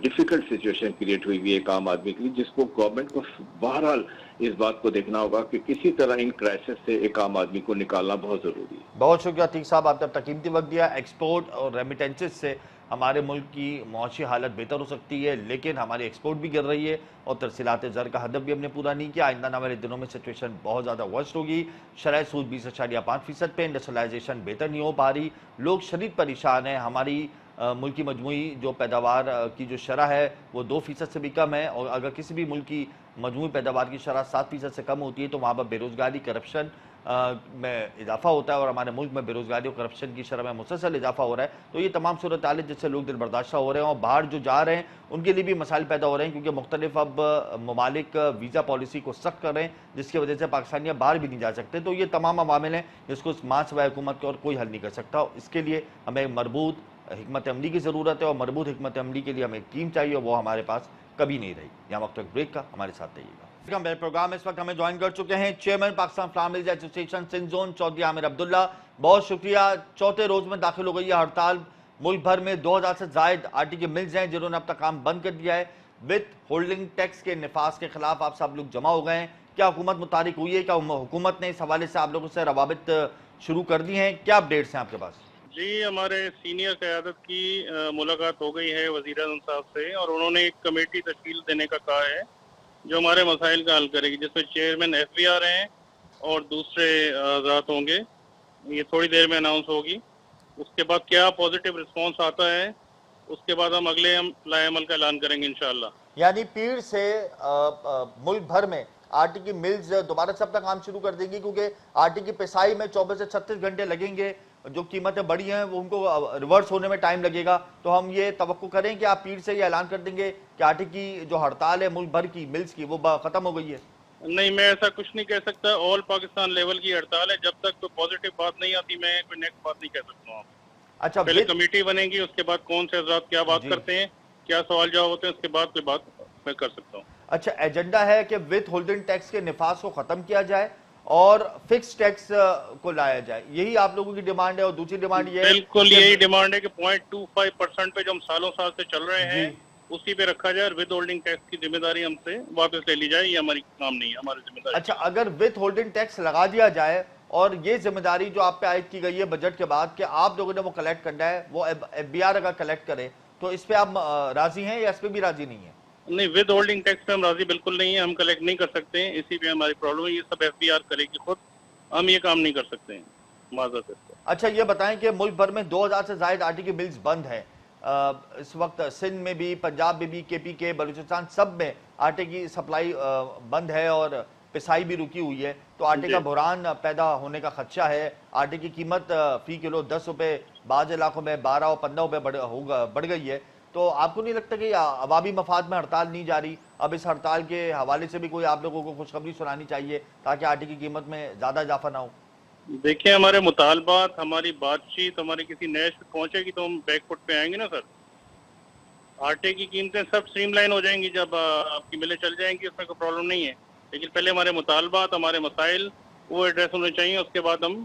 ڈیفیکلٹ سچویشن کریٹ ہوئی ہوئی ہے ایک عام آدمی کے لیے، جس کو گورنمنٹ کو بہرحال اس بات کو دیکھنا ہوگا کہ کسی طرح ان کرائسس سے ایک عام آدمی کو نکالنا بہت ضروری ہے۔ بہت شکریہ عتیق صاحب، آپ نے اپنا قیمتی وقت دیا۔ ایکسپورٹ اور ریمیٹنسز سے ہمارے ملک کی معاشی حالت بہتر ہو سکتی ہے، لیکن ہماری ایکسپورٹ بھی گر رہی ہے اور ترسیلات زر کا ہدف بھی ہم نے پورا نہیں کیا۔ آئندہ آنے والے دنوں میں سچویشن بہت زیادہ ورسٹ ہوگی۔ شرح سود 20.5% پہ، انڈسٹریلائزیشن بہتر نہیں ہو پا رہی، لوگ شدید پریشان ہیں۔ ہماری ملک کی مجموعی جو پیداوار کی جو شرح ہے وہ 2% سے بھی کم ہے، اور اگر کسی بھی ملک کی مجموعی پیداوار کی شرح 7% سے کم ہوتی ہے تو وہاں پر بے روزگاری، کرپشن میں اضافہ ہوتا ہے، اور ہمارے ملک میں بے روزگاری اور کرپشن کی شرح میں مسلسل اضافہ ہو رہا ہے۔ تو یہ تمام صورتحال جس سے لوگ دل برداشتہ ہو رہے ہیں، اور باہر جو جا رہے ہیں ان کے لیے بھی مسائل پیدا ہو رہے ہیں، کیونکہ مختلف اب ممالک ویزا پالیسی کو سخت کر رہے ہیں، جس کی وجہ سے پاکستانیاں باہر بھی نہیں جا سکتے۔ تو یہ تمام عوامل ہیں جس کو ماں سوائے حکومت کے اور کوئی حل نہیں کر سکتا۔ اس کے لیے ہمیں مربوط حکمت عملی کی ضرورت ہے، اور مربوط حکمت عملی کے لیے ہمیں ایک ٹیم چاہیے، اور وہ ہمارے پاس کبھی نہیں رہی۔ یہاں وقت ایک بریک کا، ہمارے ساتھ رہیے گا۔ میرے پروگرام اس وقت ہمیں جوائن کر چکے ہیں چیئرمین پاکستان فلاور ملز ایسوسی ایشن سندھ زون چودھری عامر عبداللہ۔ بہت شکریہ۔ چوتھے روز میں داخل ہو گئی ہے ہڑتال۔ ملک بھر میں 2000 سے زائد آٹے کی ملز ہیں جنہوں نے اپنا کام بند کر دیا ہے۔ وتھ ہولڈنگ ٹیکس کے نفاذ کے خلاف آپ سب لوگ جمع ہو گئے ہیں۔ کیا حکومت متحرک ہوئی ہے؟ کیا حکومت نے اس حوالے سے آپ لوگوں سے روابط شروع کر دی ہیں؟ کیا اپڈیٹس ہیں آپ کے پاس؟ جی، ہمارے سینئر قیادت کی ملاقات ہو گئی ہے وزیر اعظم صاحب سے، اور انہوں نے ایک کمیٹی تشکیل دینے کا کہا ہے جو ہمارے مسائل کا حل کرے گی، جس میں چیئرمین ایف بی آر ہیں اور دوسرے حضرات ہوں گے۔ یہ تھوڑی دیر میں اناؤنس ہوگی۔ اس کے بعد کیا پازیٹیو رسپانس آتا ہے، اس کے بعد ہم اگلے لائحہ عمل کا اعلان کریں گے انشاءاللہ۔ یعنی پیر سے ملک بھر میں آٹے کی ملز دوبارہ سے اپنا کام شروع کر دیں گی، کیونکہ آٹے کی پسائی میں 24 سے 36 گھنٹے لگیں گے، جو قیمتیں بڑی ہیں وہ ان کو ریورس ہونے میں ٹائم لگے گا۔ تو ہم یہ توقع کریں کہ آپ پیر سے یہ اعلان کر دیں گے کہ آٹے کی جو ہڑتال ہے ملک بھر کی ملز کی وہ ختم ہو گئی ہے؟ نہیں، میں ایسا کچھ نہیں کہہ سکتا۔ آل پاکستان لیول کی ہڑتال ہے، جب تک کوئی پازیٹیو بات نہیں آتی میں کوئی نیکسٹ بات نہیں کہہ سکتا ہوں۔ اچھا، پہلے کمیٹی بنے گی، اس کے بعد کون سے حضرات کیا بات کرتے ہیں، کیا سوال جواب ہوتے ہیں، اس کے بعد کوئی بات میں کر سکتا ہوں۔ اچھا، ایجنڈا ہے کہ وتھ ہولڈنگ ٹیکس کے نفاذ کو ختم کیا جائے اور فکس ٹیکس کو لایا جائے، یہی آپ لوگوں کی ڈیمانڈ ہے؟ اور دوسری ڈیمانڈ یہ ہے بالکل یہی ڈیمانڈ ہے کہ 0.25% پہ جو ہم سالوں سال سے چل رہے ہیں اسی پہ رکھا جائے، اور ود ہولڈنگ ٹیکس کی ذمہ داری ہم سے واپس لے لی جائے۔ یہ ہماری کام نہیں ہے، ہماری ذمہ داری۔ اچھا، اگر وتھ ہولڈنگ ٹیکس لگا دیا جائے اور یہ ذمہ داری جو آپ پہ عائد کی گئی ہے بجٹ کے بعد کہ آپ لوگوں نے وہ کلیکٹ کرنا ہے، وہ ایف بی آر اگر کلیکٹ کرے، تو اس پہ آپ راضی ہیں یا اس پہ بھی راضی نہیں ہیں؟ نہیں، ود ہولڈنگ ٹیکس پہ ہم راضی بالکل نہیں ہیں، ہم کلیکٹ نہیں کر سکتے ہیں، اسی پہ ہماری پرابلم ہے۔ یہ سب ایف بی آر کرے گی خود، ہم یہ کام نہیں کر سکتے ہیں معذرت سے۔ اچھا، یہ بتائیں کہ ملک بھر میں 2000 سے زائد آٹے کی ملز بند ہیں اس وقت، سندھ میں بھی، پنجاب میں بھی، کے پی کے، بلوچستان، سب میں آٹے کی سپلائی بند ہے اور پسائی بھی رکی ہوئی ہے۔ تو آٹے کا بحران پیدا ہونے کا خدشہ ہے۔ آٹے کی قیمت فی کلو 10 روپے، بعض علاقوں میں 12 اور 15 روپے بڑھ گئی ہے۔ تو آپ کو نہیں لگتا کہ عوامی مفاد میں ہڑتال نہیں جاری؟ اب اس ہڑتال کے حوالے سے بھی کوئی آپ لوگوں کو خوشخبری سنانی چاہیے تاکہ آٹے کی قیمت میں زیادہ اضافہ نہ ہو۔ دیکھیں، ہمارے مطالبات، ہماری بات چیت ہماری کسی نیش پہ پہنچے گی تو ہم بیک فٹ پہ آئیں گے نا سر۔ آٹے کی قیمتیں سب سٹریم لائن ہو جائیں گی جب آپ کی ملیں چل جائیں گی، اس میں کوئی پرابلم نہیں ہے، لیکن پہلے ہمارے مطالبات، ہمارے مسائل وہ ایڈریس ہونے چاہیے، اس کے بعد ہم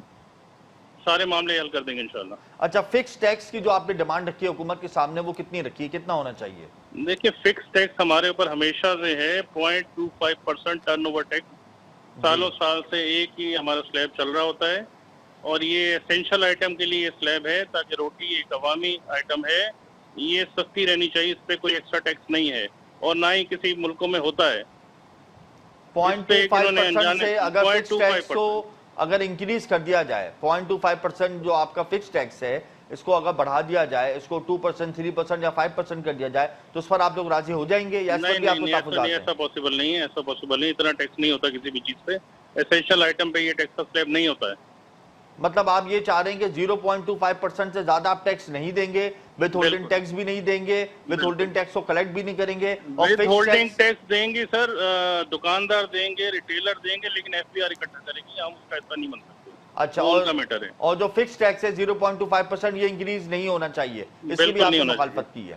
سارے معاملے حل کر دیں گے انشاءاللہ۔ اچھا، فکس ٹیکس کی جو آپ نے ڈیمانڈ رکھی ہے حکومت کے سامنے، وہ کتنی رکھی ہے، کتنا ہونا چاہیے؟ دیکھیں، فکس ٹیکس ہمارے اوپر ہمیشہ سے ہے 0.25% ٹرن اوور ٹیکس، سالوں سال سے ایک ہی ہمارا سلیب چل رہا ہوتا ہے، اور یہ اسینشل آئٹم کے لیے سلیب ہے تاکہ روٹی ایک عوامی آئٹم ہے، یہ سستی رہنی چاہیے، اس پہ کوئی ایکسٹرا ٹیکس نہیں ہے، اور نہ ہی کسی ملکوں میں ہوتا ہے۔ 0.25% سے اگر فکس ٹیکس کو اگر انکریز کر دیا جائے، 0.25% جو آپ کا فکس ٹیکس ہے اس کو اگر بڑھا دیا جائے، اس کو 2%، 3% یا 5% کر دیا جائے، تو اس پر آپ لوگ راضی ہو جائیں گے یا اس پر بھی آپ کو تحفظات ہیں؟ ایسا پاسبل نہیں ہے، ایسا پاسبل نہیں، اتنا ٹیکس نہیں ہوتا کسی بھی چیز پہ، اسینشل آئٹم پہ یہ ٹیکس کا سلیب نہیں ہوتا ہے۔ مطلب آپ یہ چاہ رہے ہیں کہ 0.25% سے زیادہ آپ ٹیکس نہیں دیں گے، وتھ ہولڈنگ ٹیکس بھی نہیں دیں گے، وتھ ہولڈنگ ٹیکس کو کلیکٹ بھی نہیں کریں گے، اور وتھ ہولڈنگ ٹیکس دیں گے سر، دکاندار دیں گے، ریٹیلر دیں گے، لیکن ایف بی آر اکٹھا کرے گی، ہم اس کا حصہ نہیں بن سکتے۔ اچھا، اور جو فکس ٹیکس ہے 0.25% یہ انکریز نہیں ہونا چاہیے، اس کی بھی آپ نے مخالفت کی ہے؟